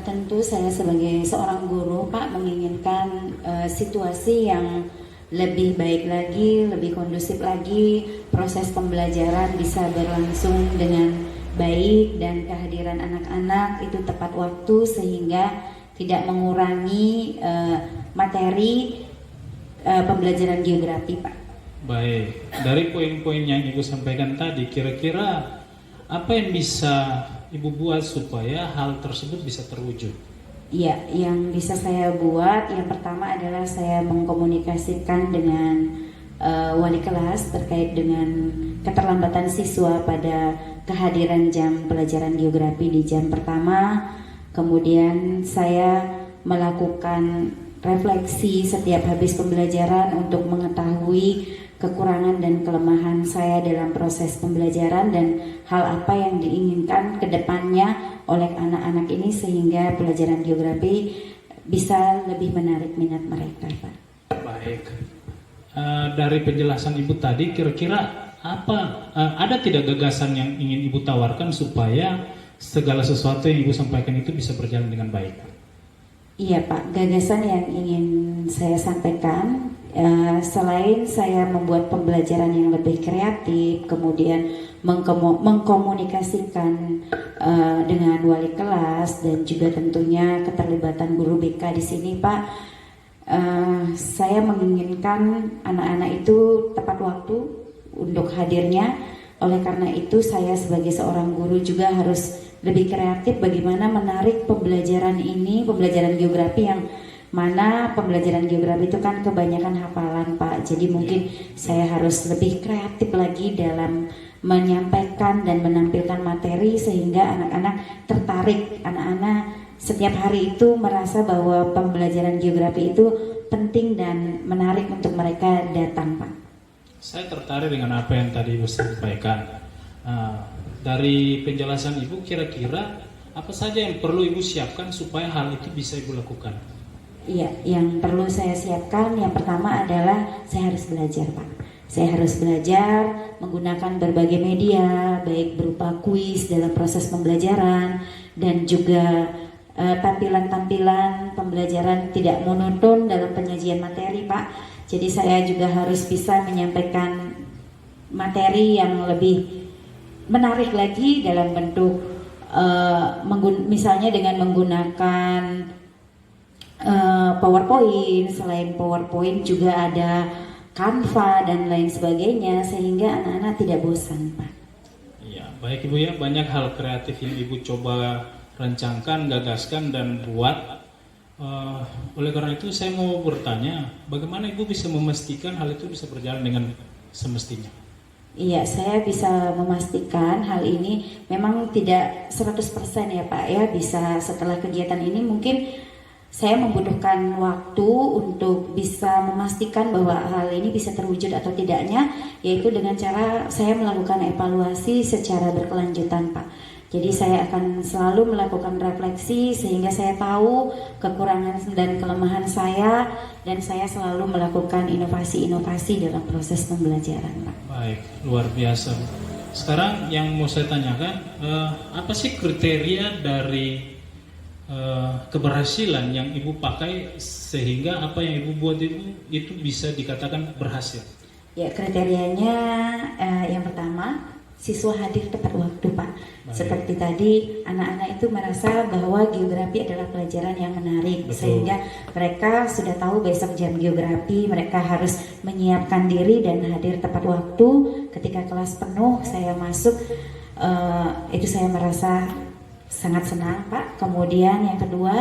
Tentu saya sebagai seorang guru Pak menginginkan situasi yang lebih baik lagi, lebih kondusif lagi, proses pembelajaran bisa berlangsung dengan baik dan kehadiran anak-anak itu tepat waktu sehingga tidak mengurangi materi pembelajaran geografi, Pak. Baik, dari poin-poin yang Ibu sampaikan tadi, kira-kira apa yang bisa Ibu buat supaya hal tersebut bisa terwujud? Iya, yang bisa saya buat yang pertama adalah saya mengkomunikasikan dengan wali kelas terkait dengan keterlambatan siswa pada kehadiran jam pelajaran geografi di jam pertama. Kemudian saya melakukan refleksi setiap habis pembelajaran untuk mengetahui kekurangan dan kelemahan saya dalam proses pembelajaran dan hal apa yang diinginkan ke depannya oleh anak-anak ini sehingga pelajaran geografi bisa lebih menarik minat mereka, Pak. Baik. Dari penjelasan Ibu tadi, kira-kira ada tidak gagasan yang ingin Ibu tawarkan supaya segala sesuatu yang Ibu sampaikan itu bisa berjalan dengan baik? Iya Pak, gagasan yang ingin saya sampaikan selain saya membuat pembelajaran yang lebih kreatif, kemudian mengkomunikasikan dengan wali kelas dan juga tentunya keterlibatan guru BK di sini Pak, saya menginginkan anak-anak itu tepat waktu untuk hadirnya. Oleh karena itu saya sebagai seorang guru juga harus lebih kreatif bagaimana menarik pembelajaran ini, pembelajaran geografi yang mana pembelajaran geografi itu kan kebanyakan hafalan Pak. Jadi mungkin saya harus lebih kreatif lagi dalam menyampaikan dan menampilkan materi sehingga anak-anak tertarik. Anak-anak setiap hari itu merasa bahwa pembelajaran geografi itu penting dan menarik untuk mereka datang Pak. Saya tertarik dengan apa yang tadi Ibu sampaikan. Dari penjelasan Ibu, kira-kira apa saja yang perlu Ibu siapkan supaya hal itu bisa Ibu lakukan? Iya, yang perlu saya siapkan yang pertama adalah saya harus belajar Pak. Saya harus belajar menggunakan berbagai media, baik berupa kuis dalam proses pembelajaran dan juga tampilan-tampilan pembelajaran tidak monoton dalam penyajian materi Pak. Jadi saya juga harus bisa menyampaikan materi yang lebih menarik lagi dalam bentuk misalnya dengan menggunakan PowerPoint. Selain PowerPoint juga ada Canva dan lain sebagainya sehingga anak-anak tidak bosan Pak. Iya, baik Ibu ya, banyak hal kreatif yang Ibu coba rancangkan, gagaskan dan buat. Oleh karena itu saya mau bertanya, bagaimana Ibu bisa memastikan hal itu bisa berjalan dengan semestinya? Iya, saya bisa memastikan hal ini memang tidak 100% ya Pak ya. Bisa setelah kegiatan ini mungkin saya membutuhkan waktu untuk bisa memastikan bahwa hal ini bisa terwujud atau tidaknya, yaitu dengan cara saya melakukan evaluasi secara berkelanjutan Pak. Jadi saya akan selalu melakukan refleksi sehingga saya tahu kekurangan dan kelemahan saya dan saya selalu melakukan inovasi-inovasi dalam proses pembelajaran Pak. Baik, luar biasa. Sekarang yang mau saya tanyakan, apa sih kriteria dari keberhasilan yang Ibu pakai sehingga apa yang Ibu buat itu bisa dikatakan berhasil? Ya, kriterianya yang pertama, siswa hadir tepat waktu Pak. Baik. Seperti tadi anak-anak itu merasa bahwa geografi adalah pelajaran yang menarik. Betul. Sehingga mereka sudah tahu besok jam geografi mereka harus menyiapkan diri dan hadir tepat waktu. Ketika kelas penuh saya masuk, itu saya merasa sangat senang Pak. Kemudian yang kedua,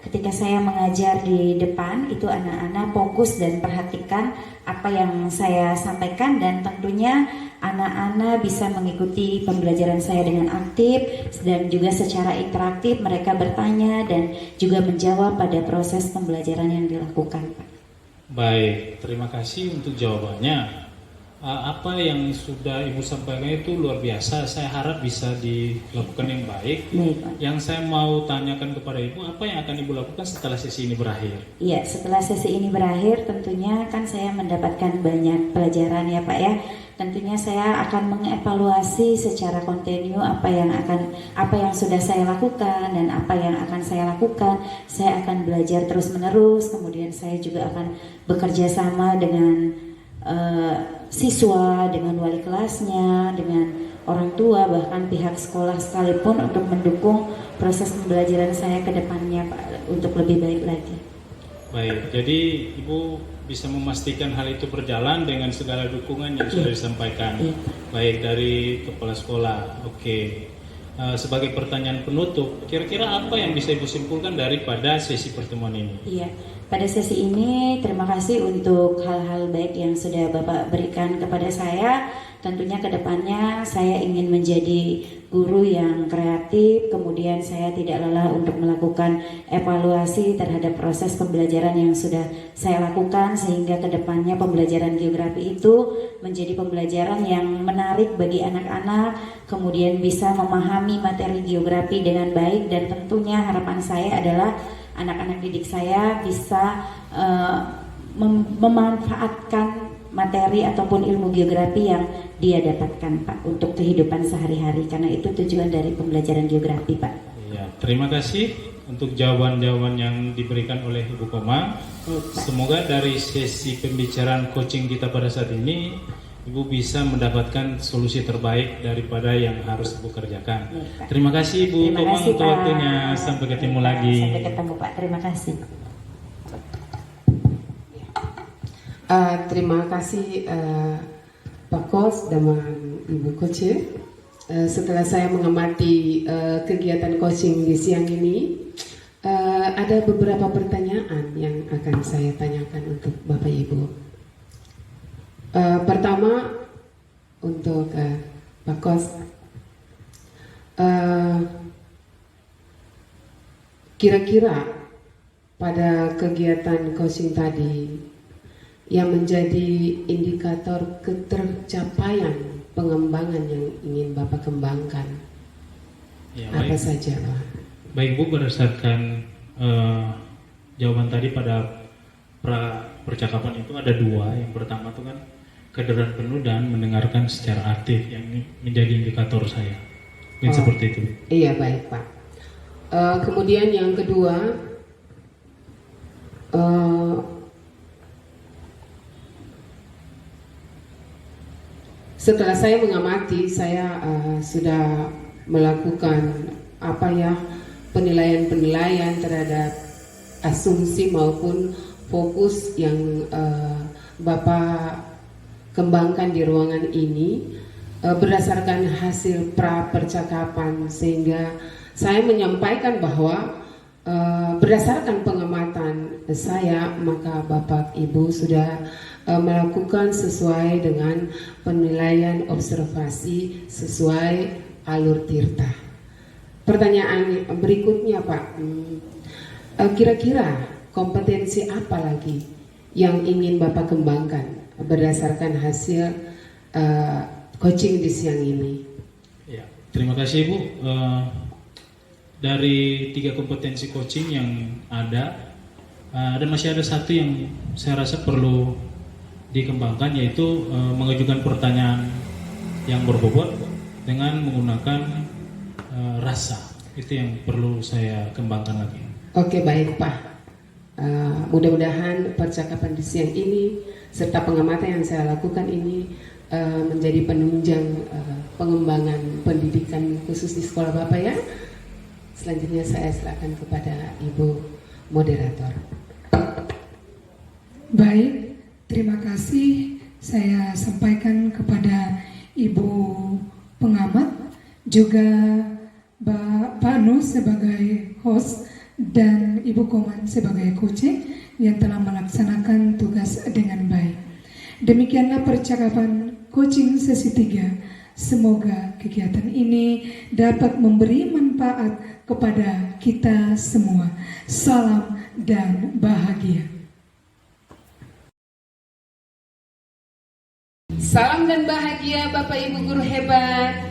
ketika saya mengajar di depan itu anak-anak fokus dan perhatikan apa yang saya sampaikan dan tentunya anak-anak bisa mengikuti pembelajaran saya dengan aktif dan juga secara interaktif mereka bertanya dan juga menjawab pada proses pembelajaran yang dilakukan Pak. Baik, terima kasih untuk jawabannya. apa yang sudah Ibu sampaikan itu luar biasa. Saya harap bisa dilakukan yang baik. Baik, Pak. Yang saya mau tanyakan kepada Ibu, apa yang akan Ibu lakukan setelah sesi ini berakhir? Ya, setelah sesi ini berakhir tentunya kan saya mendapatkan banyak pelajaran ya Pak ya. Tentunya saya akan mengevaluasi secara kontinu apa yang sudah saya lakukan dan apa yang akan saya lakukan. Saya akan belajar terus-menerus, kemudian saya juga akan bekerja sama dengan siswa, dengan wali kelasnya, dengan orang tua, bahkan pihak sekolah sekalipun untuk mendukung proses pembelajaran saya ke depannya Pak, untuk lebih baik lagi. Baik, jadi Ibu bisa memastikan hal itu berjalan dengan segala dukungan yang sudah disampaikan. Iya. Baik dari kepala sekolah. Oke. Sebagai pertanyaan penutup, kira-kira apa yang bisa Ibu simpulkan daripada sesi pertemuan ini? Iya, pada sesi ini terima kasih untuk hal-hal baik yang sudah Bapak berikan kepada saya. Tentunya ke depannya saya ingin menjadi guru yang kreatif, kemudian saya tidak lelah untuk melakukan evaluasi terhadap proses pembelajaran yang sudah saya lakukan, sehingga ke depannya pembelajaran geografi itu menjadi pembelajaran yang menarik bagi anak-anak, kemudian bisa memahami materi geografi dengan baik, dan tentunya harapan saya adalah anak-anak didik saya bisa memanfaatkan materi ataupun ilmu geografi yang dia dapatkan Pak untuk kehidupan sehari-hari, karena itu tujuan dari pembelajaran geografi Pak. Ya, terima kasih untuk jawaban-jawaban yang diberikan oleh Ibu Komang. Semoga dari sesi pembicaraan coaching kita pada saat ini Ibu bisa mendapatkan solusi terbaik daripada yang harus Ibu kerjakan. Baik, Pak. Terima kasih Ibu Terima Komang kasih, untuk Pak. waktunya. Sampai ketemu Baik, Pak. lagi. Sampai ketemu Pak. Terima kasih. Terima kasih Pak Kos dan Ibu Koce. Setelah saya mengamati kegiatan coaching di siang ini, ada beberapa pertanyaan yang akan saya tanyakan untuk Bapak Ibu. Pertama untuk Pak Kos, kira-kira pada kegiatan coaching tadi yang menjadi indikator ketercapaian pengembangan yang ingin Bapak kembangkan, Ya, apa baik. saja Pak? Baik Bu, berdasarkan jawaban tadi pada percakapan itu ada dua. Yang pertama itu kan kehadiran penuh dan mendengarkan secara aktif, yang ini menjadi indikator saya. Mungkin seperti itu. Iya, baik Pak. Kemudian yang kedua, setelah saya mengamati, saya sudah melakukan penilaian-penilaian terhadap asumsi maupun fokus yang Bapak kembangkan di ruangan ini berdasarkan hasil pra percakapan, sehingga saya menyampaikan bahwa berdasarkan pengamatan saya, maka Bapak Ibu sudah melakukan sesuai dengan penilaian observasi sesuai alur tirta. Pertanyaan berikutnya Pak, kira-kira kompetensi apa lagi yang ingin Bapak kembangkan berdasarkan hasil coaching di siang ini? Ya, terima kasih Bu. Dari 3 kompetensi coaching yang ada, masih ada satu yang saya rasa perlu dikembangkan, yaitu mengajukan pertanyaan yang berbobot dengan menggunakan rasa. Itu yang perlu saya kembangkan lagi. Oke, baik Pak. Mudah-mudahan percakapan di siang ini serta pengamatan yang saya lakukan ini menjadi penunjang pengembangan pendidikan khusus di sekolah Bapak ya. Selanjutnya saya silakan kepada Ibu moderator. Baik, terima kasih saya sampaikan kepada Ibu pengamat, juga Pak Nus sebagai host dan Ibu Koman sebagai coaching yang telah melaksanakan tugas dengan baik. Demikianlah percakapan coaching sesi 3. Semoga kegiatan ini dapat memberi manfaat kepada kita semua. Salam dan bahagia. Salam dan bahagia Bapak Ibu guru hebat.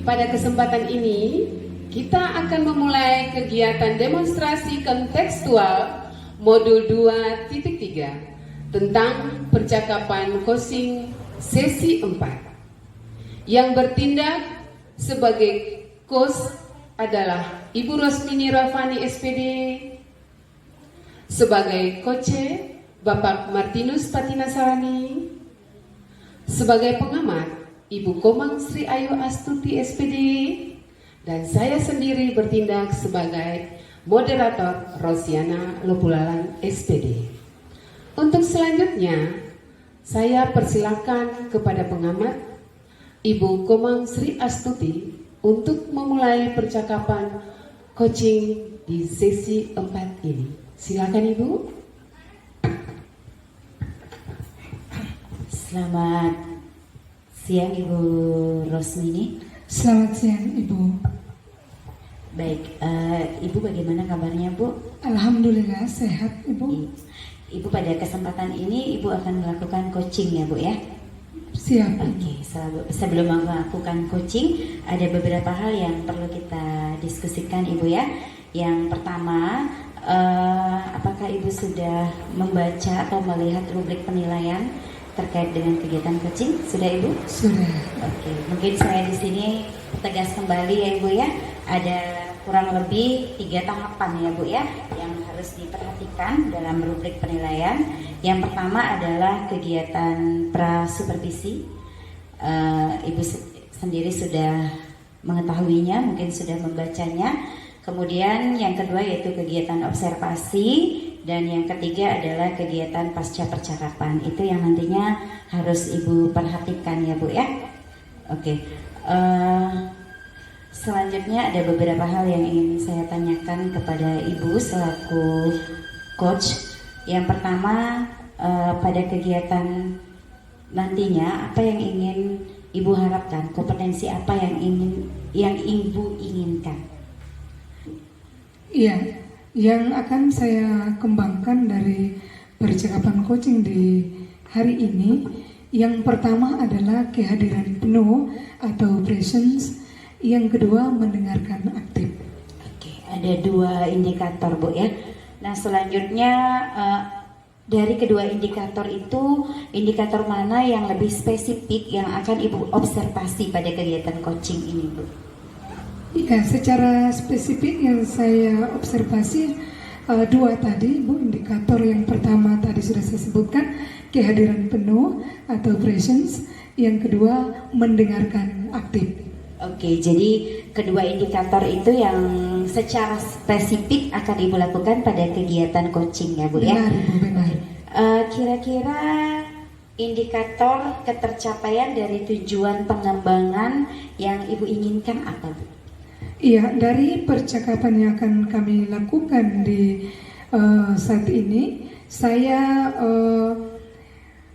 Pada kesempatan ini, kita akan memulai kegiatan demonstrasi kontekstual modul 2.3 tentang percakapan coaching sesi 4. Yang bertindak sebagai coach adalah Ibu Rosmini Rafani SPD, sebagai coach Bapak Martinus Patinasarani, sebagai pengamat Ibu Komang Sri Ayu Astuti SPD, dan saya sendiri bertindak sebagai moderator Rosiana Lopulalan SPD. Untuk selanjutnya, saya persilakan kepada pengamat Ibu Komang Sri Astuti untuk memulai percakapan coaching di sesi 4 ini. Silakan Ibu. Selamat siang Ibu Rosmini. Selamat siang Ibu. Baik, Ibu bagaimana kabarnya Bu? Alhamdulillah sehat Ibu. Ibu pada kesempatan ini Ibu akan melakukan coaching ya Bu ya? Siap. Oke, sebelum melakukan coaching ada beberapa hal yang perlu kita diskusikan Ibu ya. Yang pertama, apakah Ibu sudah membaca atau melihat rubrik penilaian terkait dengan kegiatan coaching? Sudah Ibu? Sudah. Oke, mungkin saya di sini tegas kembali ya Ibu ya. Ada kurang lebih 3 tahapan ya Bu ya yang harus diperhatikan dalam rubrik penilaian. Yang pertama adalah kegiatan prasupervisi. Ibu sendiri sudah mengetahuinya, mungkin sudah membacanya. Kemudian yang kedua yaitu kegiatan observasi. Dan yang ketiga adalah kegiatan pasca percakapan. Itu yang nantinya harus Ibu perhatikan ya Bu ya. Oke. Selanjutnya ada beberapa hal yang ingin saya tanyakan kepada Ibu selaku coach. Yang pertama, pada kegiatan nantinya apa yang ingin Ibu harapkan? Kompetensi apa yang Ibu inginkan? Iya. Yang akan saya kembangkan dari percakapan coaching di hari ini, yang pertama adalah kehadiran penuh atau presence, yang kedua mendengarkan aktif. Oke, ada 2 indikator Bu ya. Nah selanjutnya dari kedua indikator itu, indikator mana yang lebih spesifik yang akan Ibu observasi pada kegiatan coaching ini Bu? Ya, secara spesifik yang saya observasi 2 tadi, Bu. Indikator yang pertama tadi sudah saya sebutkan, kehadiran penuh atau presence. Yang kedua, mendengarkan aktif. Oke, jadi kedua indikator itu yang secara spesifik akan Ibu lakukan pada kegiatan coaching ya Bu ya? Benar, Ibu, benar. Kira-kira indikator ketercapaian dari tujuan pengembangan yang Ibu inginkan apa Bu? Iya, dari percakapan yang akan kami lakukan di saat ini, saya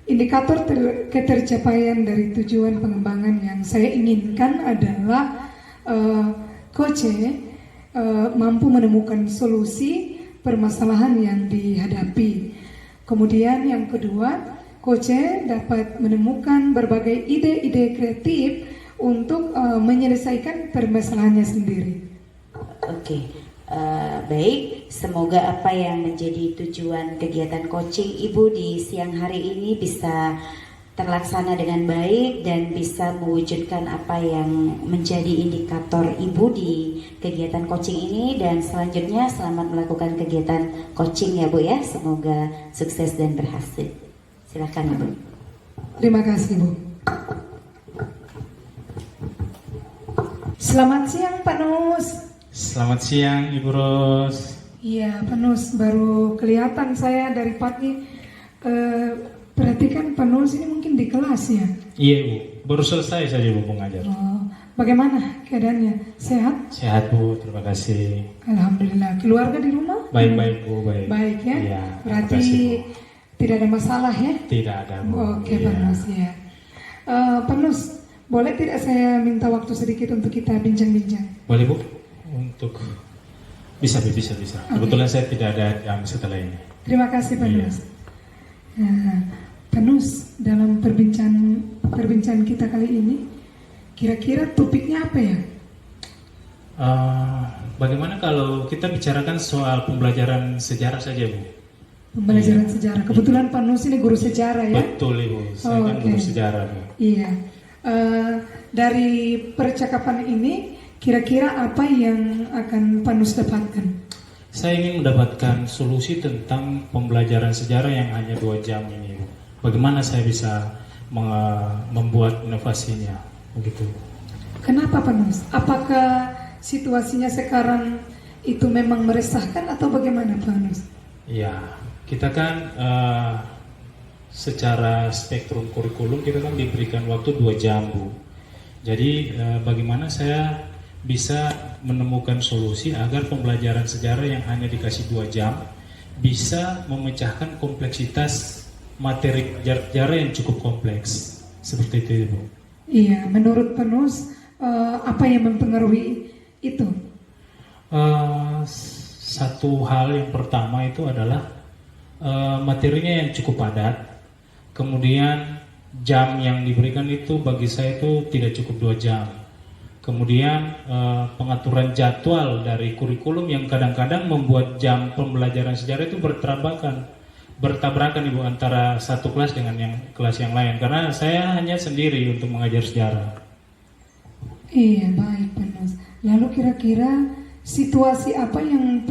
indikator ketercapaian dari tujuan pengembangan yang saya inginkan adalah coach mampu menemukan solusi permasalahan yang dihadapi. Kemudian yang kedua, coach dapat menemukan berbagai ide-ide kreatif untuk menyelesaikan permasalahannya sendiri. Oke, baik. Semoga apa yang menjadi tujuan kegiatan coaching Ibu di siang hari ini bisa terlaksana dengan baik dan bisa mewujudkan apa yang menjadi indikator Ibu di kegiatan coaching ini. Dan selanjutnya selamat melakukan kegiatan coaching ya Bu ya. Semoga sukses dan berhasil. Silakan Ibu. Terima kasih Bu. Selamat siang Pak Nus. Selamat siang Ibu Ros. Iya Pak Nus, baru kelihatan saya dari pagi. Perhatikan Pak Nus ini mungkin di kelas ya? Iya Ibu, baru selesai saja Bu mengajar. Oh, bagaimana keadaannya? Sehat? Sehat Bu, terima kasih. Alhamdulillah. Keluarga di rumah? Baik-baik Bu, baik. Baik ya? Iya, berarti terima kasih, tidak ada masalah ya? Tidak ada Bu. Oke Iya. Pak Nus ya. Pak Nus, boleh tidak saya minta waktu sedikit untuk kita bincang-bincang? Boleh Bu? Untuk bisa. Kebetulan saya tidak ada jam setelah ini. Terima kasih Pak Iya. Nus. Nah, Panus, dalam perbincangan kita kali ini, kira-kira topiknya apa ya? Bagaimana kalau kita bicarakan soal pembelajaran sejarah saja, Bu? Pembelajaran sejarah. Kebetulan Panus ini guru sejarah ya? Betul, Ibu. Saya kan guru sejarah, Bu. Iya. Dari percakapan ini, kira-kira apa yang akan Panus dapatkan? Saya ingin mendapatkan solusi tentang pembelajaran sejarah yang hanya 2 jam ini, Bu. Bagaimana saya bisa membuat inovasinya, begitu. Kenapa Panus? Apakah situasinya sekarang itu memang meresahkan atau bagaimana Panus? Ya, kita kan secara spektrum kurikulum kita kan diberikan waktu 2 jam, Bu. Jadi bagaimana saya bisa menemukan solusi agar pembelajaran sejarah yang hanya dikasih 2 jam bisa memecahkan kompleksitas materi sejarah yang cukup kompleks. Seperti itu, Bu. Iya, menurut Panus apa yang mempengaruhi itu? Satu hal yang pertama itu adalah materinya yang cukup padat. Kemudian jam yang diberikan itu bagi saya itu tidak cukup 2 jam. Kemudian pengaturan jadwal dari kurikulum yang kadang-kadang membuat jam pembelajaran sejarah itu bertabrakan Ibu antara satu kelas dengan kelas yang lain. Karena saya hanya sendiri untuk mengajar sejarah. Iya, baik Panus. Lalu kira-kira situasi apa yang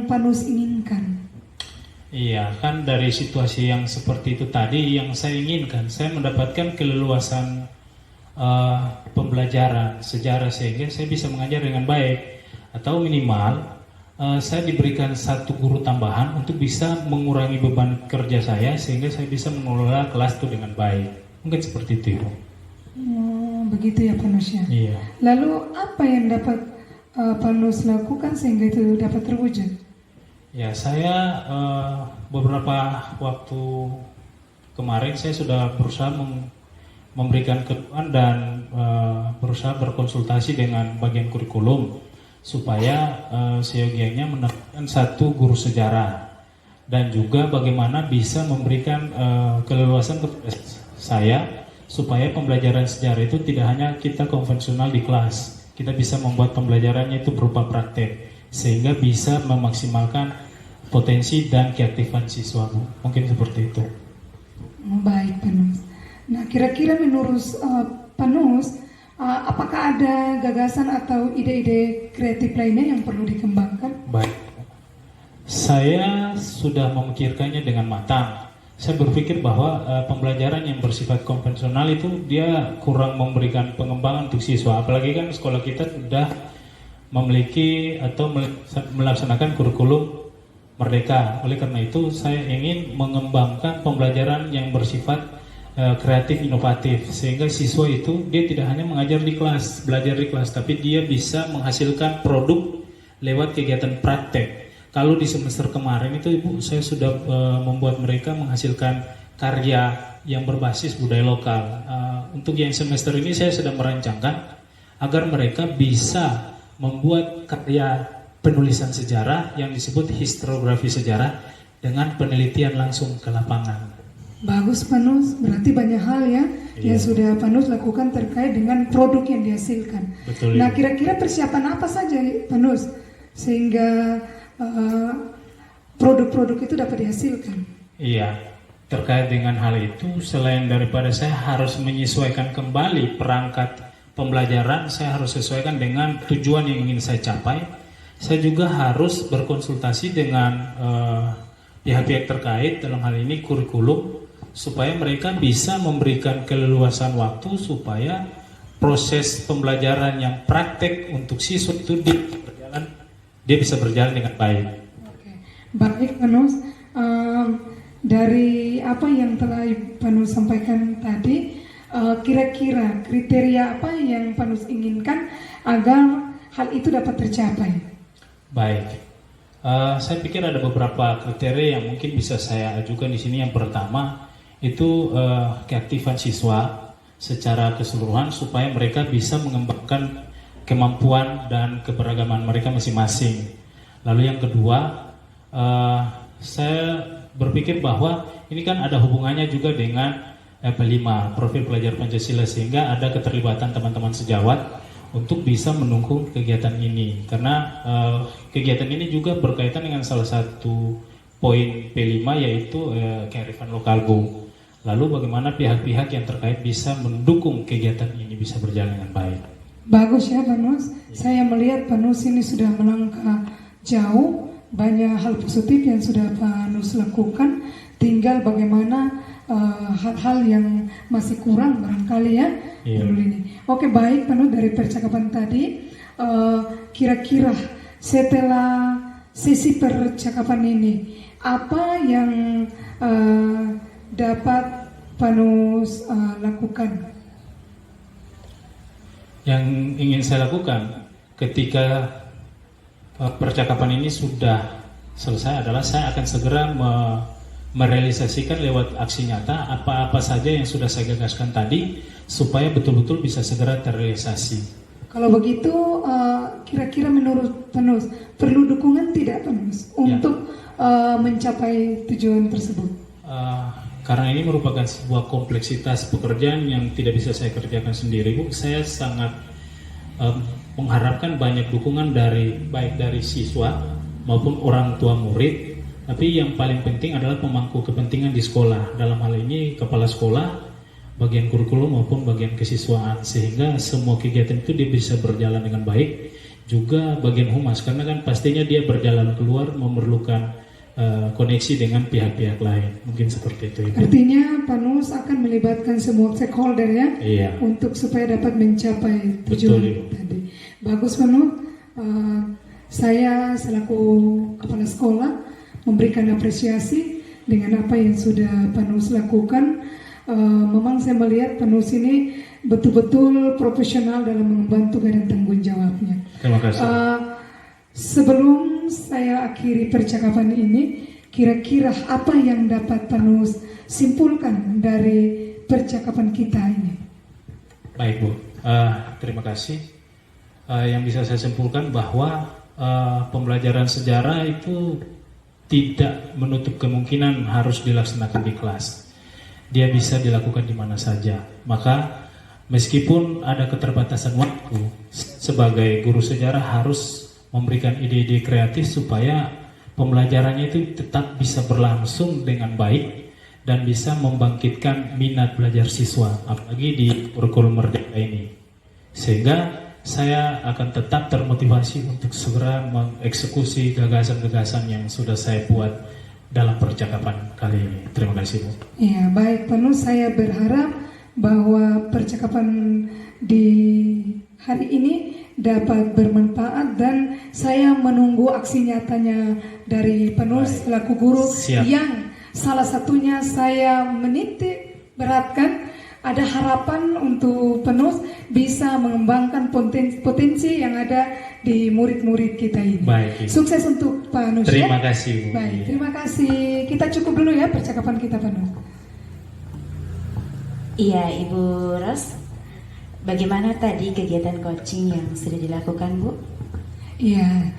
Panus inginkan? Iya, kan dari situasi yang seperti itu tadi yang saya inginkan, saya mendapatkan keleluasan pembelajaran sejarah sehingga saya bisa mengajar dengan baik, atau minimal saya diberikan 1 guru tambahan untuk bisa mengurangi beban kerja saya sehingga saya bisa mengelola kelas itu dengan baik. Mungkin seperti itu. Begitu ya Panus ya. Iya. Lalu apa yang dapat Panus lakukan sehingga itu dapat terwujud? Ya, saya beberapa waktu kemarin saya sudah berusaha memberikan ketentuan dan berusaha berkonsultasi dengan bagian kurikulum supaya seyogianya mendapatkan 1 guru sejarah dan juga bagaimana bisa memberikan keleluasan kepada saya supaya pembelajaran sejarah itu tidak hanya kita konvensional di kelas, kita bisa membuat pembelajarannya itu berupa praktek sehingga bisa memaksimalkan potensi dan keaktifan siswa. Mungkin seperti itu. Baik Panus. Nah, kira-kira menurut Panus, apakah ada gagasan atau ide-ide kreatif lainnya yang perlu dikembangkan? Baik, saya sudah memikirkannya dengan matang. Saya berpikir bahwa pembelajaran yang bersifat konvensional itu dia kurang memberikan pengembangan untuk siswa. Apalagi kan sekolah kita sudah memiliki atau melaksanakan kurikulum merdeka. Oleh karena itu saya ingin mengembangkan pembelajaran yang bersifat kreatif inovatif sehingga siswa itu dia tidak hanya mengajar di kelas, belajar di kelas, tapi dia bisa menghasilkan produk lewat kegiatan praktek. Kalau di semester kemarin itu Ibu, saya sudah membuat mereka menghasilkan karya yang berbasis budaya lokal. Untuk yang semester ini saya sedang merancangkan agar mereka bisa membuat karya penulisan sejarah yang disebut historiografi sejarah dengan penelitian langsung ke lapangan. Bagus Panus, berarti banyak hal ya yang sudah Panus lakukan terkait dengan produk yang dihasilkan. Betul, nah, kira-kira persiapan apa saja Panus sehingga produk-produk itu dapat dihasilkan? Iya, terkait dengan hal itu selain daripada saya harus menyesuaikan kembali perangkat pembelajaran, saya harus sesuaikan dengan tujuan yang ingin saya capai. Saya juga harus berkonsultasi dengan pihak-pihak terkait dalam hal ini kurikulum supaya mereka bisa memberikan keleluasan waktu supaya proses pembelajaran yang praktek untuk siswa itu dia bisa berjalan dengan baik. Oke. Baik Panus, dari apa yang telah Panus sampaikan tadi, kira-kira kriteria apa yang Panus inginkan agar hal itu dapat tercapai? Baik, saya pikir ada beberapa kriteria yang mungkin bisa saya ajukan di sini. Yang pertama itu keaktifan siswa secara keseluruhan supaya mereka bisa mengembangkan kemampuan dan keberagaman mereka masing-masing. Lalu yang kedua, saya berpikir bahwa ini kan ada hubungannya juga dengan P5, profil pelajar Pancasila, sehingga ada keterlibatan teman-teman sejawat untuk bisa mendukung kegiatan ini. Karena kegiatan ini juga berkaitan dengan salah satu poin P5, yaitu kearifan lokal, Bu. Lalu bagaimana pihak-pihak yang terkait bisa mendukung kegiatan ini bisa berjalan dengan baik. Bagus ya Pak Nus, saya melihat Pak Nus ini sudah melangkah jauh, banyak hal positif yang sudah Pak Nus lakukan, tinggal bagaimana hal-hal yang masih kurang barangkali ya. Dulu ini. Oke, baik Pak Nus, dari percakapan tadi, kira-kira setelah sesi percakapan ini, apa yang dapat Pak Nus lakukan? Yang ingin saya lakukan ketika percakapan ini sudah selesai adalah saya akan segera merealisasikan lewat aksi nyata apa-apa saja yang sudah saya gagaskan tadi supaya betul-betul bisa segera terrealisasi. Kalau begitu, kira-kira menurut Pak Nus perlu dukungan tidak Pak Nus untuk mencapai tujuan tersebut? Karena ini merupakan sebuah kompleksitas pekerjaan yang tidak bisa saya kerjakan sendiri, Bu. Saya sangat mengharapkan banyak dukungan baik dari siswa maupun orang tua murid. Tapi yang paling penting adalah pemangku kepentingan di sekolah. Dalam hal ini kepala sekolah, bagian kurikulum maupun bagian kesiswaan, sehingga semua kegiatan itu dia bisa berjalan dengan baik. Juga bagian humas, karena kan pastinya dia berjalan keluar memerlukan koneksi dengan pihak-pihak lain. Mungkin seperti itu. Artinya Pak Nus akan melibatkan semua stakeholder ya, untuk supaya dapat mencapai tujuan tadi. Bagus Pak Nus. Saya selaku kepala sekolah memberikan apresiasi dengan apa yang sudah Pak Nus lakukan. Memang saya melihat Pak Nus ini betul-betul profesional dalam membantu dan tanggung jawabnya. Terima kasih. Sebelum saya akhiri percakapan ini, kira-kira apa yang dapat Pak Nus simpulkan dari percakapan kita ini? Baik Bu, terima kasih. Yang bisa saya simpulkan bahwa pembelajaran sejarah itu tidak menutup kemungkinan harus dilaksanakan di kelas. Dia bisa dilakukan di mana saja. Maka meskipun ada keterbatasan waktu, sebagai guru sejarah harus memberikan ide-ide kreatif supaya pembelajarannya itu tetap bisa berlangsung dengan baik dan bisa membangkitkan minat belajar siswa, apalagi di kurikulum merdeka ini. Sehingga saya akan tetap termotivasi untuk segera mengeksekusi gagasan-gagasan yang sudah saya buat dalam percakapan kali ini. Terima kasih Bu. Ya, baik Pak Nus, saya berharap bahwa percakapan di hari ini dapat bermanfaat dan saya menunggu aksi nyatanya dari Pak Nus selaku guru. Yang salah satunya saya menitik beratkan ada harapan untuk Pak Nus bisa mengembangkan potensi yang ada di murid-murid kita ini. Baik. Sukses untuk Pak Nus. Terima kasih Bu. Baik, terima kasih. Kita cukup dulu ya percakapan kita Pak Nus. Iya Ibu Ros. Bagaimana tadi kegiatan coaching yang sudah dilakukan, Bu? Iya,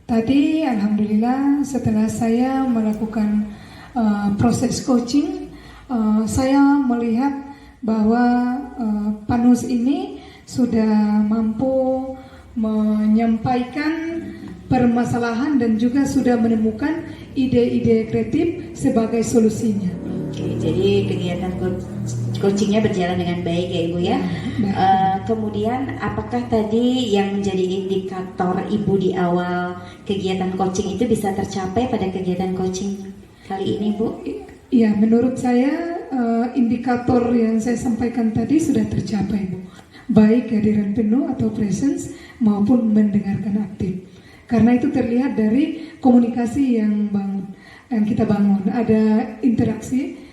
tadi alhamdulillah setelah saya melakukan proses coaching, saya melihat bahwa Pak Nus ini sudah mampu menyampaikan permasalahan dan juga sudah menemukan ide-ide kreatif sebagai solusinya. Oke, jadi kegiatan coachingnya berjalan dengan baik ya Ibu ya. Kemudian apakah tadi yang menjadi indikator Ibu di awal kegiatan coaching itu bisa tercapai pada kegiatan coaching kali ini Bu? Ya, menurut saya indikator yang saya sampaikan tadi sudah tercapai Bu. Baik kehadiran penuh atau presence maupun mendengarkan aktif. Karena itu terlihat dari komunikasi yang kita bangun. Ada interaksi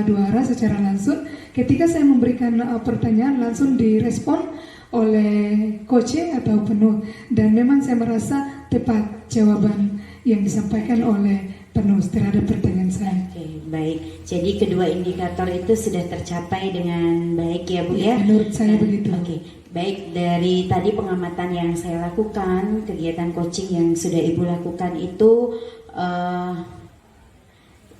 dua arah secara langsung. Ketika saya memberikan pertanyaan langsung direspon oleh coaching atau penuh, dan memang saya merasa tepat jawaban yang disampaikan oleh penuh terhadap pertanyaan saya. Oke, baik. Jadi kedua indikator itu sudah tercapai dengan baik ya Bu ya? Menurut saya begitu. Oke, baik. Dari tadi pengamatan yang saya lakukan, kegiatan coaching yang sudah Ibu lakukan itu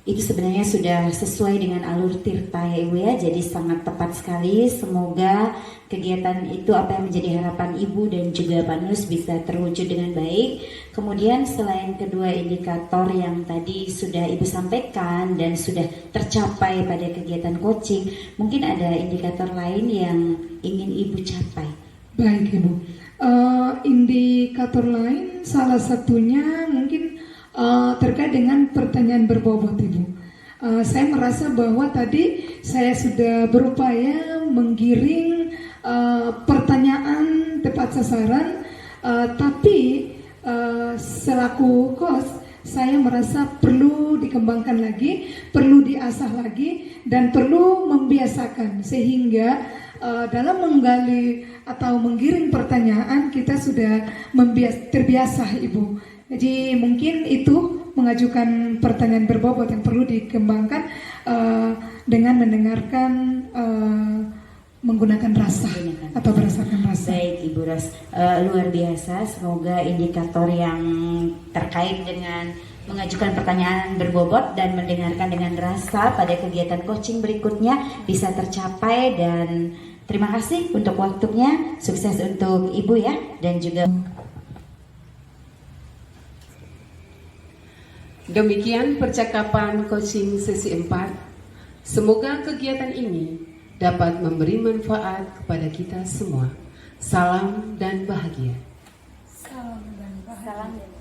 itu sebenarnya sudah sesuai dengan alur Tirta ya Ibu ya, jadi sangat tepat sekali. Semoga kegiatan itu apa yang menjadi harapan Ibu dan juga Pak Nus bisa terwujud dengan baik. Kemudian selain kedua indikator yang tadi sudah Ibu sampaikan dan sudah tercapai pada kegiatan coaching, mungkin ada indikator lain yang ingin Ibu capai. Baik Ibu, indikator lain salah satunya mungkin terkait dengan pertanyaan berbobot Ibu. Saya merasa bahwa tadi saya sudah berupaya menggiring pertanyaan tepat sasaran, tapi selaku coach saya merasa perlu dikembangkan lagi, perlu diasah lagi, dan perlu membiasakan sehingga dalam menggali atau menggiring pertanyaan kita sudah terbiasa Ibu. Jadi mungkin itu mengajukan pertanyaan berbobot yang perlu dikembangkan dengan mendengarkan menggunakan rasa atau berdasarkan rasa. Baik Ibu Ros, luar biasa. Semoga indikator yang terkait dengan mengajukan pertanyaan berbobot dan mendengarkan dengan rasa pada kegiatan coaching berikutnya bisa tercapai, dan terima kasih untuk waktunya. Sukses untuk Ibu ya, dan juga demikian percakapan coaching sesi 4. Semoga kegiatan ini dapat memberi manfaat kepada kita semua. Salam dan bahagia. Salam dan bahagia.